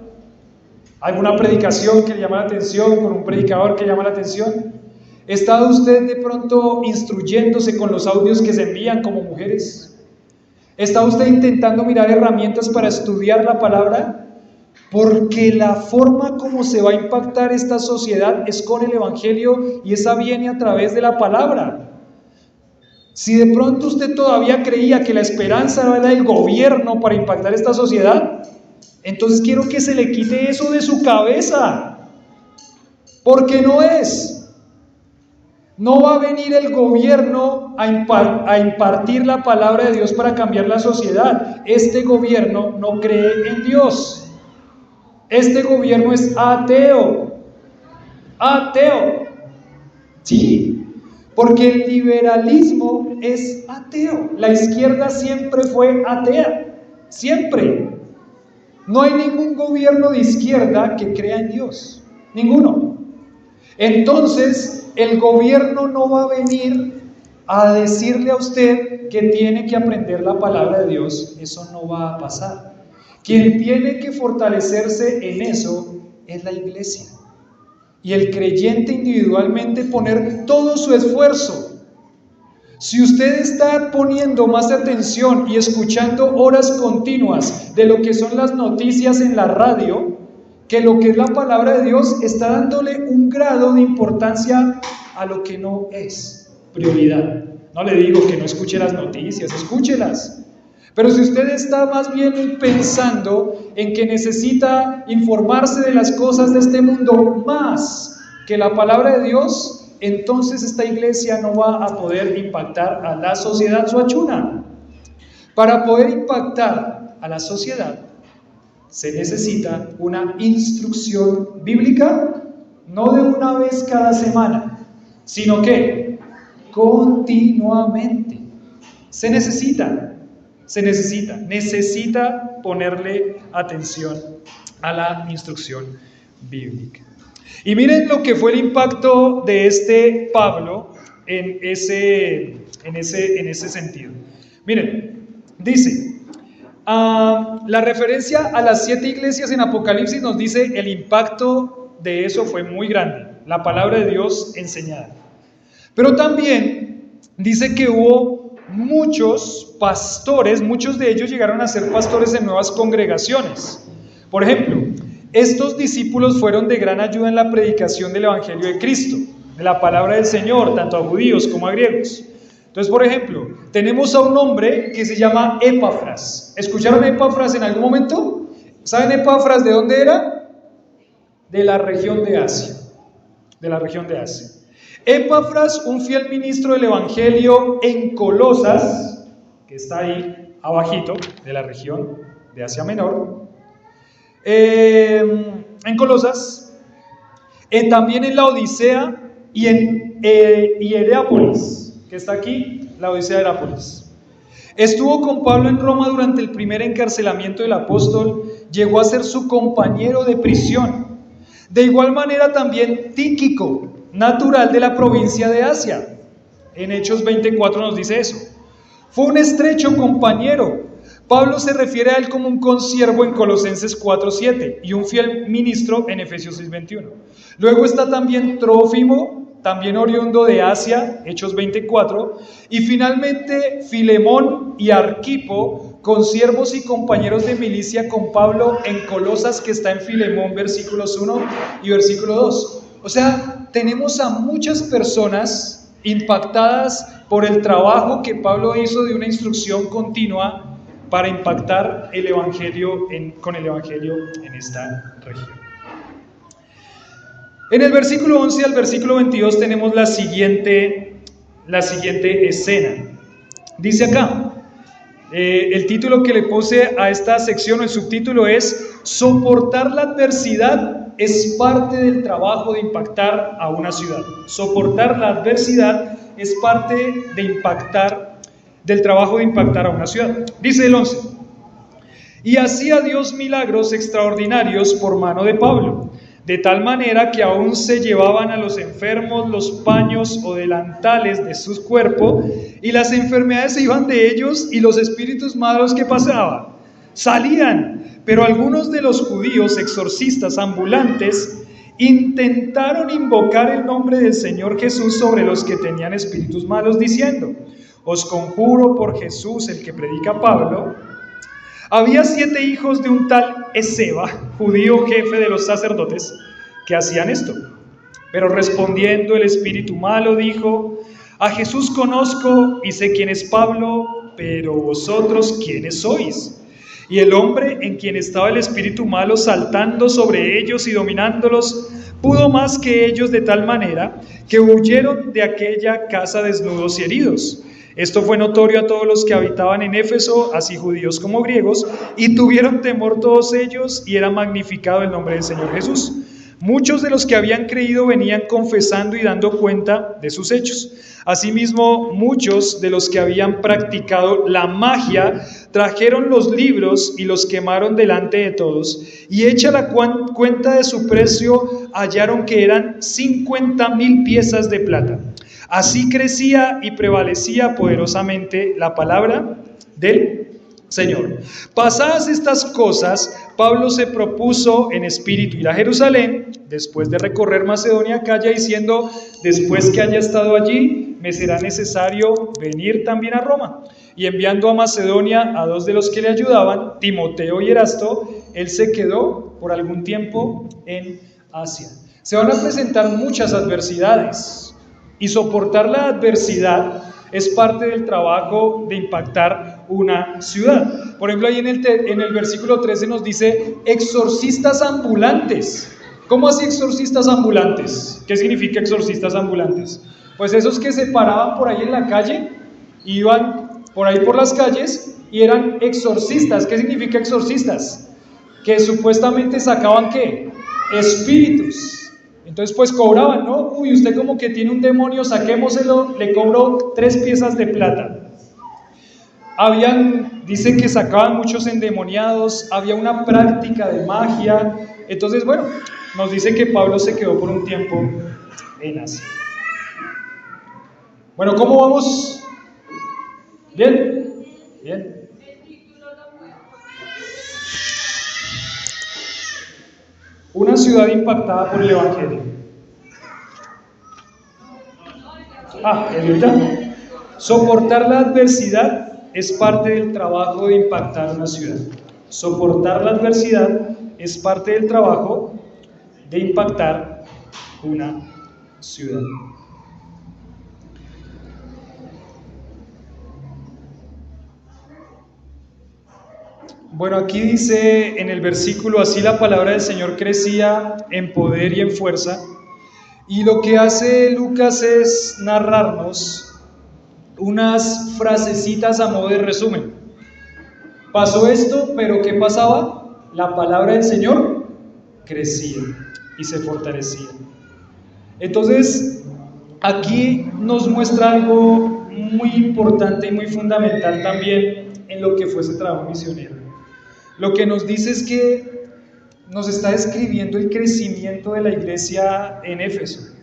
¿Alguna predicación que le llama la atención, con un predicador que llama la atención? ¿Está usted de pronto instruyéndose con los audios que se envían como mujeres? ¿Está usted intentando mirar herramientas para estudiar la palabra? Porque la forma como se va a impactar esta sociedad es con el Evangelio, y esa viene a través de la palabra. Si de pronto usted todavía creía que la esperanza era el gobierno para impactar esta sociedad, entonces quiero que se le quite eso de su cabeza, porque no es. No va a venir el gobierno a impartir la palabra de Dios para cambiar la sociedad. Este gobierno no cree en Dios. Este gobierno es ateo. Ateo. Sí, porque el liberalismo es ateo. La izquierda siempre fue atea. Siempre. No hay ningún gobierno de izquierda que crea en Dios. Ninguno. Entonces, el gobierno no va a venir a decirle a usted que tiene que aprender la palabra de Dios. Eso no va a pasar. Quien tiene que fortalecerse en eso es la iglesia. Y el creyente individualmente poner todo su esfuerzo. Si usted está poniendo más atención y escuchando horas continuas de lo que son las noticias en la radio, que lo que es la palabra de Dios, está dándole un grado de importancia a lo que no es prioridad. No le digo que no escuche las noticias, escúchelas. Pero si usted está más bien pensando en que necesita informarse de las cosas de este mundo más que la palabra de Dios, entonces esta iglesia no va a poder impactar a la sociedad suachuna. Para poder impactar a la sociedad, se necesita una instrucción bíblica, no de una vez cada semana, sino que continuamente. Se necesita ponerle atención a la instrucción bíblica. Y miren lo que fue el impacto de este Pablo en ese sentido. Miren, dice, la referencia a las 7 iglesias en Apocalipsis nos dice el impacto de eso fue muy grande, la palabra de Dios enseñada. Pero también dice que hubo muchos pastores, muchos de ellos llegaron a ser pastores en nuevas congregaciones. Por ejemplo, estos discípulos fueron de gran ayuda en la predicación del Evangelio de Cristo, de la palabra del Señor, tanto a judíos como a griegos. Entonces, por ejemplo, tenemos a un hombre que se llama Epafras. ¿Escucharon a Epafras en algún momento? ¿Saben Epafras de dónde era? De la región de Asia. De la región de Asia. Epafras, un fiel ministro del Evangelio en Colosas, que está ahí abajito, de la región de Asia Menor, en Colosas, también en la Odisea y en Hierápolis, que está aquí, la Odisea de Hierápolis. Estuvo con Pablo en Roma durante el primer encarcelamiento del apóstol, llegó a ser su compañero de prisión. De igual manera también Tíquico, natural de la provincia de Asia. En Hechos 24 nos dice eso. Fue un estrecho compañero. Pablo se refiere a él como un consiervo en Colosenses 4:7 y un fiel ministro en Efesios 6:21. Luego está también Trófimo, también oriundo de Asia, Hechos 24, y finalmente Filemón y Arquipo, consiervos y compañeros de milicia con Pablo en Colosas, que está en Filemón, versículos 1 y versículo 2. O sea, tenemos a muchas personas impactadas por el trabajo que Pablo hizo de una instrucción continua para impactar el evangelio con el evangelio en esta región. En el versículo 11 al versículo 22 tenemos la siguiente escena. Dice acá, el título que le puse a esta sección, el subtítulo es soportar la adversidad es parte del trabajo de impactar a una ciudad. Soportar la adversidad es parte del trabajo de impactar a una ciudad. Dice el 11, y hacía Dios milagros extraordinarios por mano de Pablo, de tal manera que aún se llevaban a los enfermos los paños o delantales de su cuerpo, y las enfermedades se iban de ellos, y los espíritus malos, ¿qué pasaba? Salían. Pero algunos de los judíos exorcistas ambulantes intentaron invocar el nombre del Señor Jesús sobre los que tenían espíritus malos, diciendo: os conjuro por Jesús, el que predica Pablo. Había 7 hijos de un tal Esceva, judío jefe de los sacerdotes, que hacían esto. Pero respondiendo el espíritu malo dijo: a Jesús conozco y sé quién es Pablo, pero vosotros ¿quiénes sois? Y el hombre en quien estaba el espíritu malo, saltando sobre ellos y dominándolos, pudo más que ellos, de tal manera que huyeron de aquella casa desnudos y heridos. Esto fue notorio a todos los que habitaban en Éfeso, así judíos como griegos, y tuvieron temor todos ellos, y era magnificado el nombre del Señor Jesús. Muchos de los que habían creído venían confesando y dando cuenta de sus hechos. Asimismo, muchos de los que habían practicado la magia trajeron los libros y los quemaron delante de todos, y hecha la cuenta de su precio, hallaron que eran 50,000 piezas de plata. Así crecía y prevalecía poderosamente la palabra del Señor. Pasadas estas cosas, Pablo se propuso en espíritu ir a Jerusalén, después de recorrer Macedonia, Acaya, diciendo: después que haya estado allí, me será necesario venir también a Roma. Y enviando a Macedonia a 2 de los que le ayudaban, Timoteo y Erasto, él se quedó por algún tiempo en Asia. Se van a presentar muchas adversidades, y soportar la adversidad es parte del trabajo de impactar una ciudad. Por ejemplo, ahí en el versículo 13 nos dice: exorcistas ambulantes. ¿Cómo así exorcistas ambulantes? ¿Qué significa exorcistas ambulantes? Pues esos que se paraban por ahí en la calle, iban por ahí por las calles y eran exorcistas. ¿Qué significa exorcistas? Que supuestamente sacaban ¿qué? Espíritus. Entonces pues cobraban, ¿no? Uy, usted como que tiene un demonio, saquémoselo, le cobró 3 piezas de plata. Dicen que sacaban muchos endemoniados, había una práctica de magia. Entonces, bueno, nos dice que Pablo se quedó por un tiempo en Asia. Bueno, ¿cómo vamos? ¿Bien? ¿Bien? Una ciudad impactada por el Evangelio. Soportar la adversidad es parte del trabajo de impactar una ciudad. Soportar la adversidad es parte del trabajo de impactar una ciudad. Bueno, aquí dice en el versículo: así la palabra del Señor crecía en poder y en fuerza. Y lo que hace Lucas es narrarnos unas frasecitas a modo de resumen. Pasó esto, pero ¿qué pasaba? La palabra del Señor crecía y se fortalecía. Entonces, aquí nos muestra algo muy importante y muy fundamental también en lo que fue ese trabajo misionero. Lo que nos dice es que nos está describiendo el crecimiento de la iglesia en Éfeso.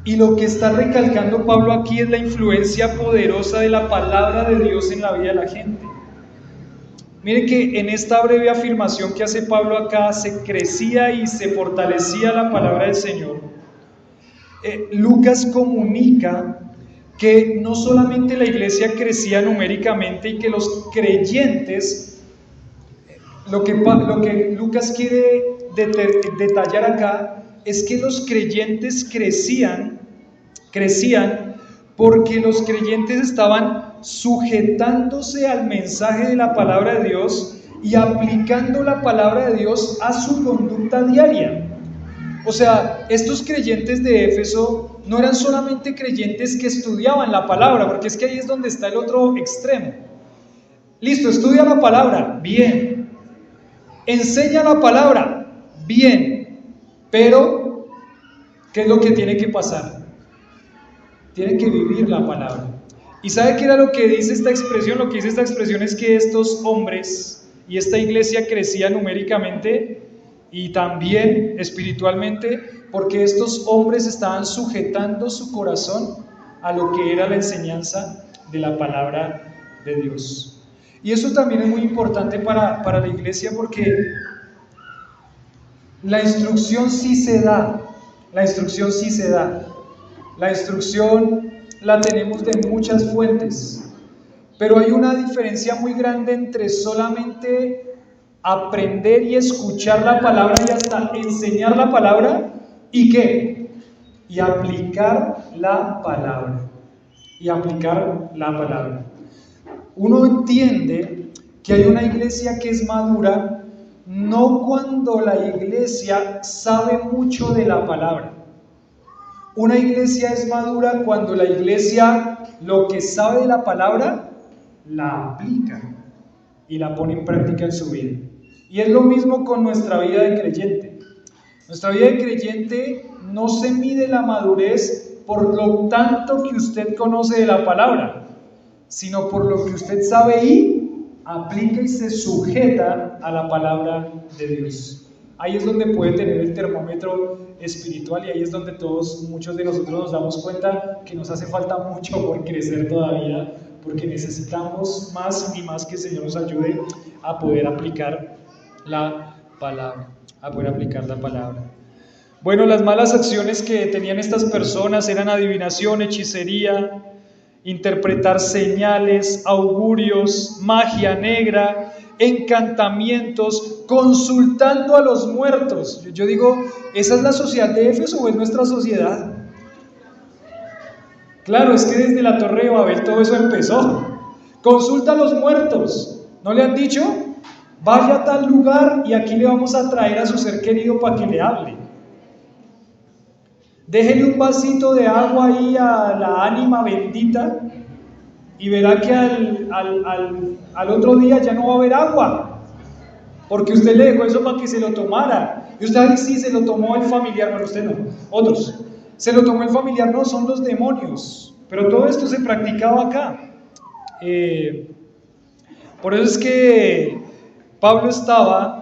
Y lo que está recalcando Pablo aquí es la influencia poderosa de la palabra de Dios en la vida de la gente. Miren que en esta breve afirmación que hace Pablo acá, se crecía y se fortalecía la palabra del Señor. Lucas comunica que no solamente la iglesia crecía numéricamente y que los creyentes, lo que Lucas quiere detallar acá es que los creyentes crecían porque los creyentes estaban sujetándose al mensaje de la palabra de Dios y aplicando la palabra de Dios a su conducta diaria. O sea, estos creyentes de Éfeso no eran solamente creyentes que estudiaban la palabra, porque es que ahí es donde está el otro extremo. Listo, estudia la palabra, bien. Enseña la palabra, bien. Pero, ¿qué es lo que tiene que pasar? Tiene que vivir la palabra. ¿Y sabe qué era lo que dice esta expresión? Lo que dice esta expresión es que estos hombres y esta iglesia crecía numéricamente y también espiritualmente, porque estos hombres estaban sujetando su corazón a lo que era la enseñanza de la palabra de Dios. Y eso también es muy importante para la iglesia, porque la instrucción sí se da, la instrucción sí se da. La instrucción la tenemos de muchas fuentes, pero hay una diferencia muy grande entre solamente aprender y escuchar la palabra y hasta enseñar la palabra, ¿y qué? Y aplicar la palabra. Y aplicar la palabra. Uno entiende que hay una iglesia que es madura, no cuando la iglesia sabe mucho de la palabra. Una iglesia es madura cuando la iglesia lo que sabe de la palabra la aplica y la pone en práctica en su vida. Y es lo mismo con nuestra vida de creyente. Nuestra vida de creyente no se mide la madurez por lo tanto que usted conoce de la palabra, sino por lo que usted sabe y aplica y se sujeta a la palabra de Dios. Ahí es donde puede tener el termómetro espiritual, y ahí es donde muchos de nosotros nos damos cuenta que nos hace falta mucho por crecer todavía, porque necesitamos más y más que el Señor nos ayude a poder aplicar la palabra, Bueno, las malas acciones que tenían estas personas eran adivinación, hechicería, interpretar señales, augurios, magia negra, encantamientos, consultando a los muertos. Yo digo, ¿esa es la sociedad de Éfeso o es nuestra sociedad? Claro, es que desde la Torre de Babel todo eso empezó. Consulta a los muertos. ¿No le han dicho? Vaya a tal lugar y aquí le vamos a traer a su ser querido para que le hable. Déjele un vasito de agua ahí a la ánima bendita y verá que al otro día ya no va a haber agua, porque usted le dejó eso para que se lo tomara. Y usted dice, sí, se lo tomó el familiar. Bueno, usted no, otros. Se lo tomó el familiar, no, son los demonios. Pero todo esto se practicaba acá. Por eso es que Pablo estaba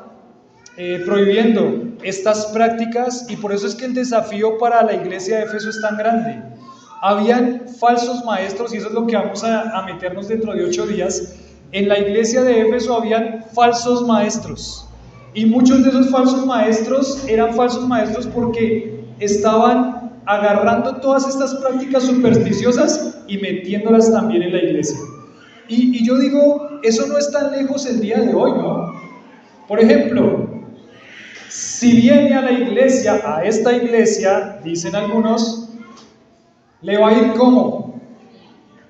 prohibiendo estas prácticas, y por eso es que el desafío para la iglesia de Éfeso es tan grande. Habían falsos maestros, y eso es lo que vamos a meternos dentro de 8 días. En la iglesia de Éfeso habían falsos maestros, y muchos de esos falsos maestros eran falsos maestros porque estaban agarrando todas estas prácticas supersticiosas y metiéndolas también en la iglesia. Y yo digo, eso no es tan lejos el día de hoy, ¿no? Por ejemplo, si viene a la iglesia, a esta iglesia, dicen algunos, ¿le va a ir cómo?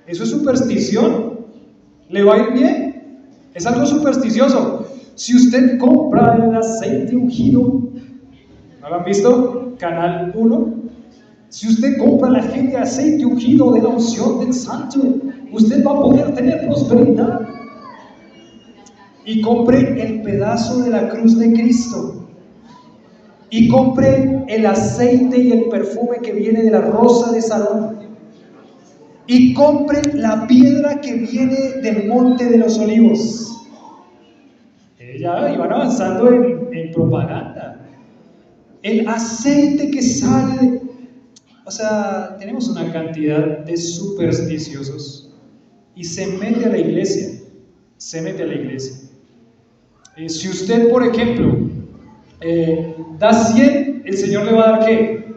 ¿Eso es superstición? ¿Le va a ir bien? Es algo supersticioso. Si usted compra el aceite ungido, ¿no lo han visto? Canal 1. Si usted compra la gente aceite ungido de la unción del santo, usted va a poder tener prosperidad. Y compre el pedazo de la cruz de Cristo. Y compre el aceite y el perfume que viene de la rosa de Sarón. Y compre la piedra que viene del monte de los olivos. Ya iban avanzando en propaganda. El aceite que sale. O sea, tenemos una cantidad de supersticiosos. Y se mete a la iglesia. Si usted, por ejemplo, da 100, el Señor le va a dar ¿qué?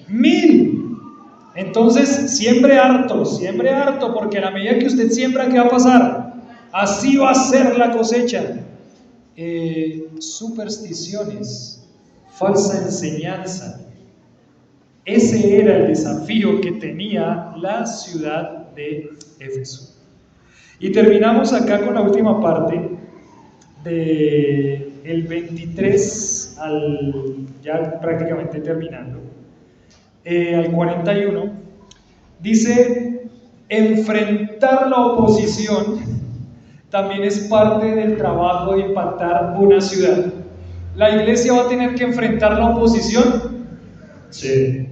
1000. Entonces, siempre harto, porque a la medida que usted siembra, ¿qué va a pasar? Así va a ser la cosecha. Supersticiones, falsa enseñanza. Ese era el desafío que tenía la ciudad de Éfeso. Y terminamos acá con la última parte del 23 ya prácticamente terminando, al 41, dice, enfrentar la oposición también es parte del trabajo de impactar una ciudad. ¿La iglesia va a tener que enfrentar la oposición? Sí.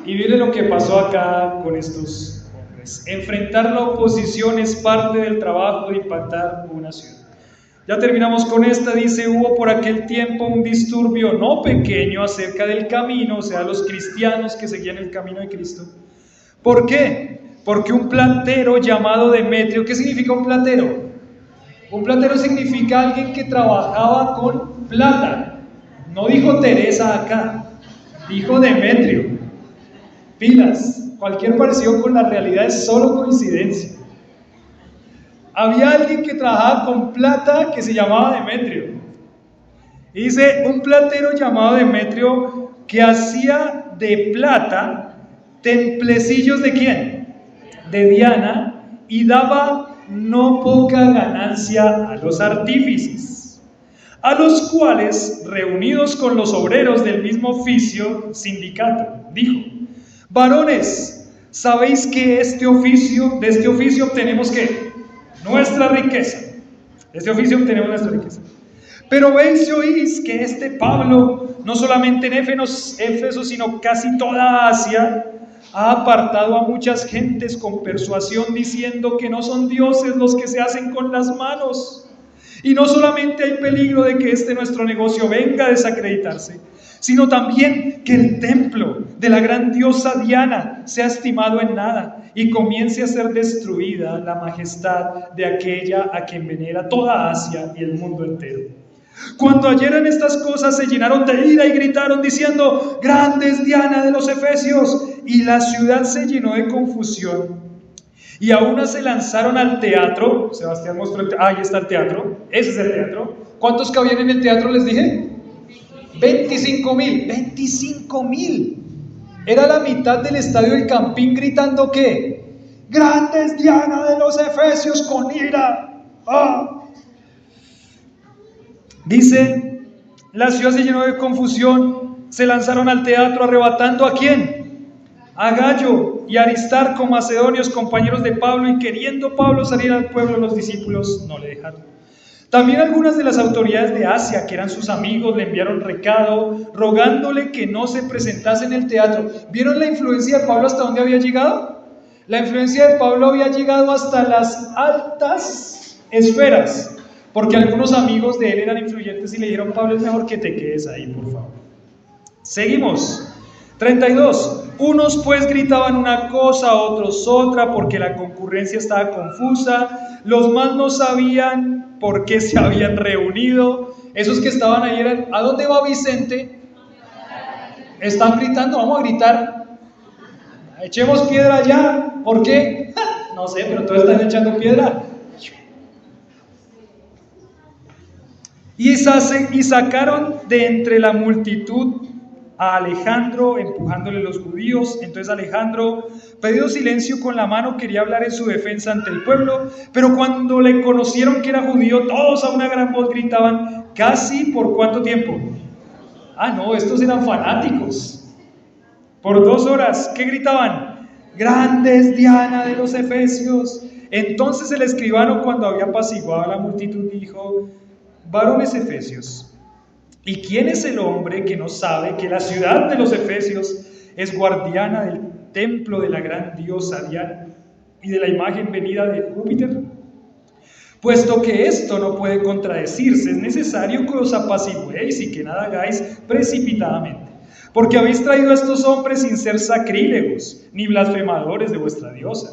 Y mire lo que pasó acá con estos hombres. Enfrentar la oposición es parte del trabajo de impactar una ciudad. Ya terminamos con esta, dice, hubo por aquel tiempo un disturbio no pequeño acerca del camino, o sea, los cristianos que seguían el camino de Cristo. ¿Por qué? Porque un platero llamado Demetrio, ¿qué significa un platero? Un platero significa alguien que trabajaba con plata. No dijo Teresa acá, dijo Demetrio. Pilas, cualquier parecido con la realidad es solo coincidencia. Había alguien que trabajaba con plata que se llamaba Demetrio. Y dice, un platero llamado Demetrio que hacía de plata templecillos ¿de quién? De Diana, y daba no poca ganancia a los artífices, a los cuales, reunidos con los obreros del mismo oficio, sindicato, dijo, varones, ¿sabéis que de este oficio obtenemos qué? Nuestra riqueza. De este oficio obtenemos nuestra riqueza. Pero veis y oís que este Pablo, no solamente en Éfeso, sino casi toda Asia, ha apartado a muchas gentes con persuasión, diciendo que no son dioses los que se hacen con las manos. Y no solamente hay peligro de que nuestro negocio venga a desacreditarse, sino también que el templo de la gran diosa Diana sea estimado en nada y comience a ser destruida la majestad de aquella a quien venera toda Asia y el mundo entero. Cuando oyeron estas cosas se llenaron de ira y gritaron diciendo, grande es Diana de los Efesios, y la ciudad se llenó de confusión. Y a una se lanzaron al teatro. Sebastián mostró ahí está el teatro, ese es el teatro. ¿Cuántos cabían en el teatro les dije? 25,000. Era la mitad del estadio del Campín gritando ¿qué? Grande es Diana de los Efesios con ira. Dice, la ciudad se llenó de confusión, se lanzaron al teatro arrebatando ¿a quién? A Gallo y Aristarco, macedonios, compañeros de Pablo, y queriendo Pablo salir al pueblo, los discípulos no le dejaron. También algunas de las autoridades de Asia, que eran sus amigos, le enviaron recado, rogándole que no se presentase en el teatro. ¿Vieron la influencia de Pablo hasta dónde había llegado? La influencia de Pablo había llegado hasta las altas esferas, porque algunos amigos de él eran influyentes y le dijeron, Pablo, es mejor que te quedes ahí, por favor. Seguimos. 32. Unos pues gritaban una cosa, otros otra, porque la concurrencia estaba confusa. Los más no sabían por qué se habían reunido. Esos que estaban ahí eran, ¿a dónde va Vicente? Están gritando, vamos a gritar. Echemos piedra allá. ¿Por qué? No sé, pero todos están echando piedra. Y sacaron de entre la multitud a Alejandro, empujándole los judíos. Entonces Alejandro, pedido silencio con la mano, quería hablar en su defensa ante el pueblo, pero cuando le conocieron que era judío, todos a una gran voz gritaban, ¿casi por cuánto tiempo? No, estos eran fanáticos. Por 2 horas, ¿qué gritaban? Grande es Diana de los Efesios. Entonces el escribano, cuando había apaciguado a la multitud, dijo, varones efesios, ¿y quién es el hombre que no sabe que la ciudad de los Efesios es guardiana del templo de la gran diosa Diana y de la imagen venida de Júpiter? Puesto que esto no puede contradecirse, es necesario que os apaciguéis y que nada hagáis precipitadamente, porque habéis traído a estos hombres sin ser sacrílegos ni blasfemadores de vuestra diosa.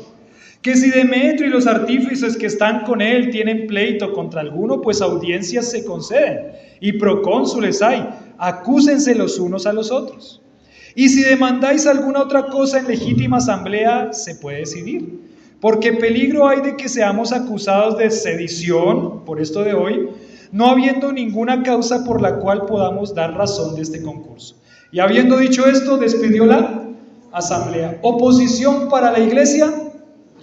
Que si Demetrio y los artífices que están con él tienen pleito contra alguno, pues audiencias se conceden y procónsules hay, acúsense los unos a los otros. Y si demandáis alguna otra cosa en legítima asamblea, se puede decidir, porque peligro hay de que seamos acusados de sedición, por esto de hoy, no habiendo ninguna causa por la cual podamos dar razón de este concurso. Y habiendo dicho esto, despidió la asamblea. ¿Oposición para la iglesia?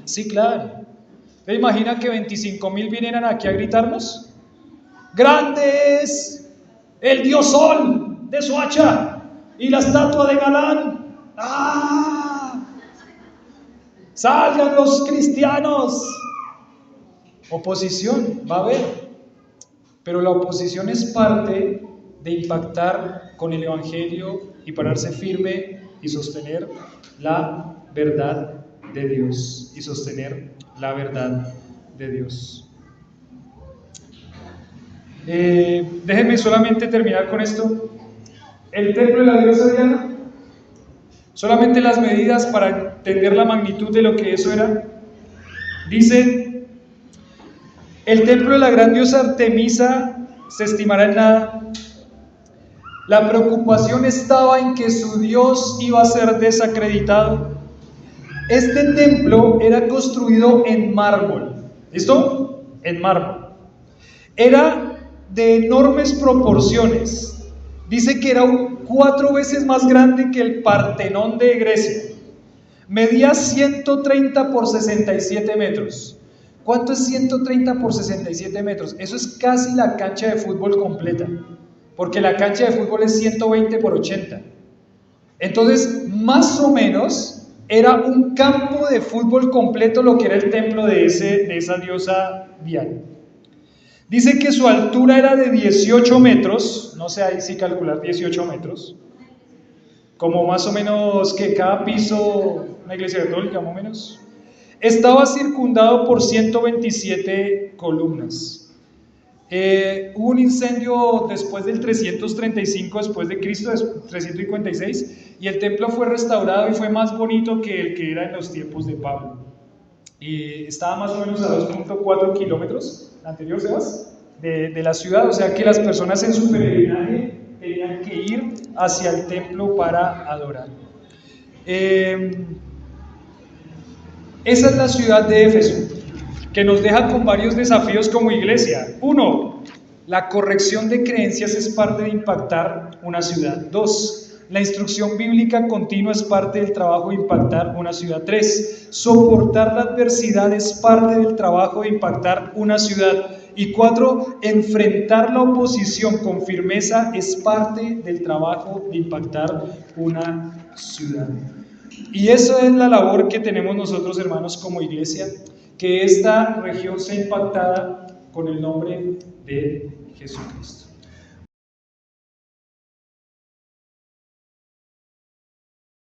Sí, claro. ¿Te imaginas que 25,000 vinieran aquí a gritarnos? ¡Grande es el dios Sol de Soacha y la estatua de Galán! ¡Salgan los cristianos! Oposición va a haber, pero la oposición es parte de impactar con el evangelio y pararse firme y sostener la verdad de Dios y sostener la verdad de Dios. Déjenme solamente terminar con esto. El templo de la diosa Diana, solamente las medidas para entender la magnitud de lo que eso era. Dice, el templo de la gran diosa Artemisa se estimará en nada. La preocupación estaba en que su dios iba a ser desacreditado. Este templo era construido en mármol. ¿Listo? En mármol. Era de enormes proporciones. Dice que era 4 veces más grande que el Partenón de Grecia. Medía 130 por 67 metros. ¿Cuánto es 130 por 67 metros? Eso es casi la cancha de fútbol completa, porque la cancha de fútbol es 120 por 80. Entonces, más o menos, era un campo de fútbol completo lo que era el templo de esa diosa Diana. Dice que su altura era de 18 metros, no sé ahí sí calcular 18 metros, como más o menos que cada piso, una iglesia católica más o menos. Estaba circundado por 127 columnas. Hubo un incendio después del 335 después de Cristo, 356, y el templo fue restaurado y fue más bonito que el que era en los tiempos de Pablo. Y estaba más o menos a 2.4 kilómetros, anterior, Sebas, de la ciudad, o sea que las personas en su peregrinaje tenían que ir hacia el templo para adorar. Esa es la ciudad de Éfeso, que nos deja con varios desafíos como iglesia. 1. La corrección de creencias es parte de impactar una ciudad. 2. La instrucción bíblica continua es parte del trabajo de impactar una ciudad. 3. Soportar la adversidad es parte del trabajo de impactar una ciudad. Y 4. Enfrentar la oposición con firmeza es parte del trabajo de impactar una ciudad. Y eso es la labor que tenemos nosotros, hermanos, como iglesia, que esta región sea impactada con el nombre de Jesucristo.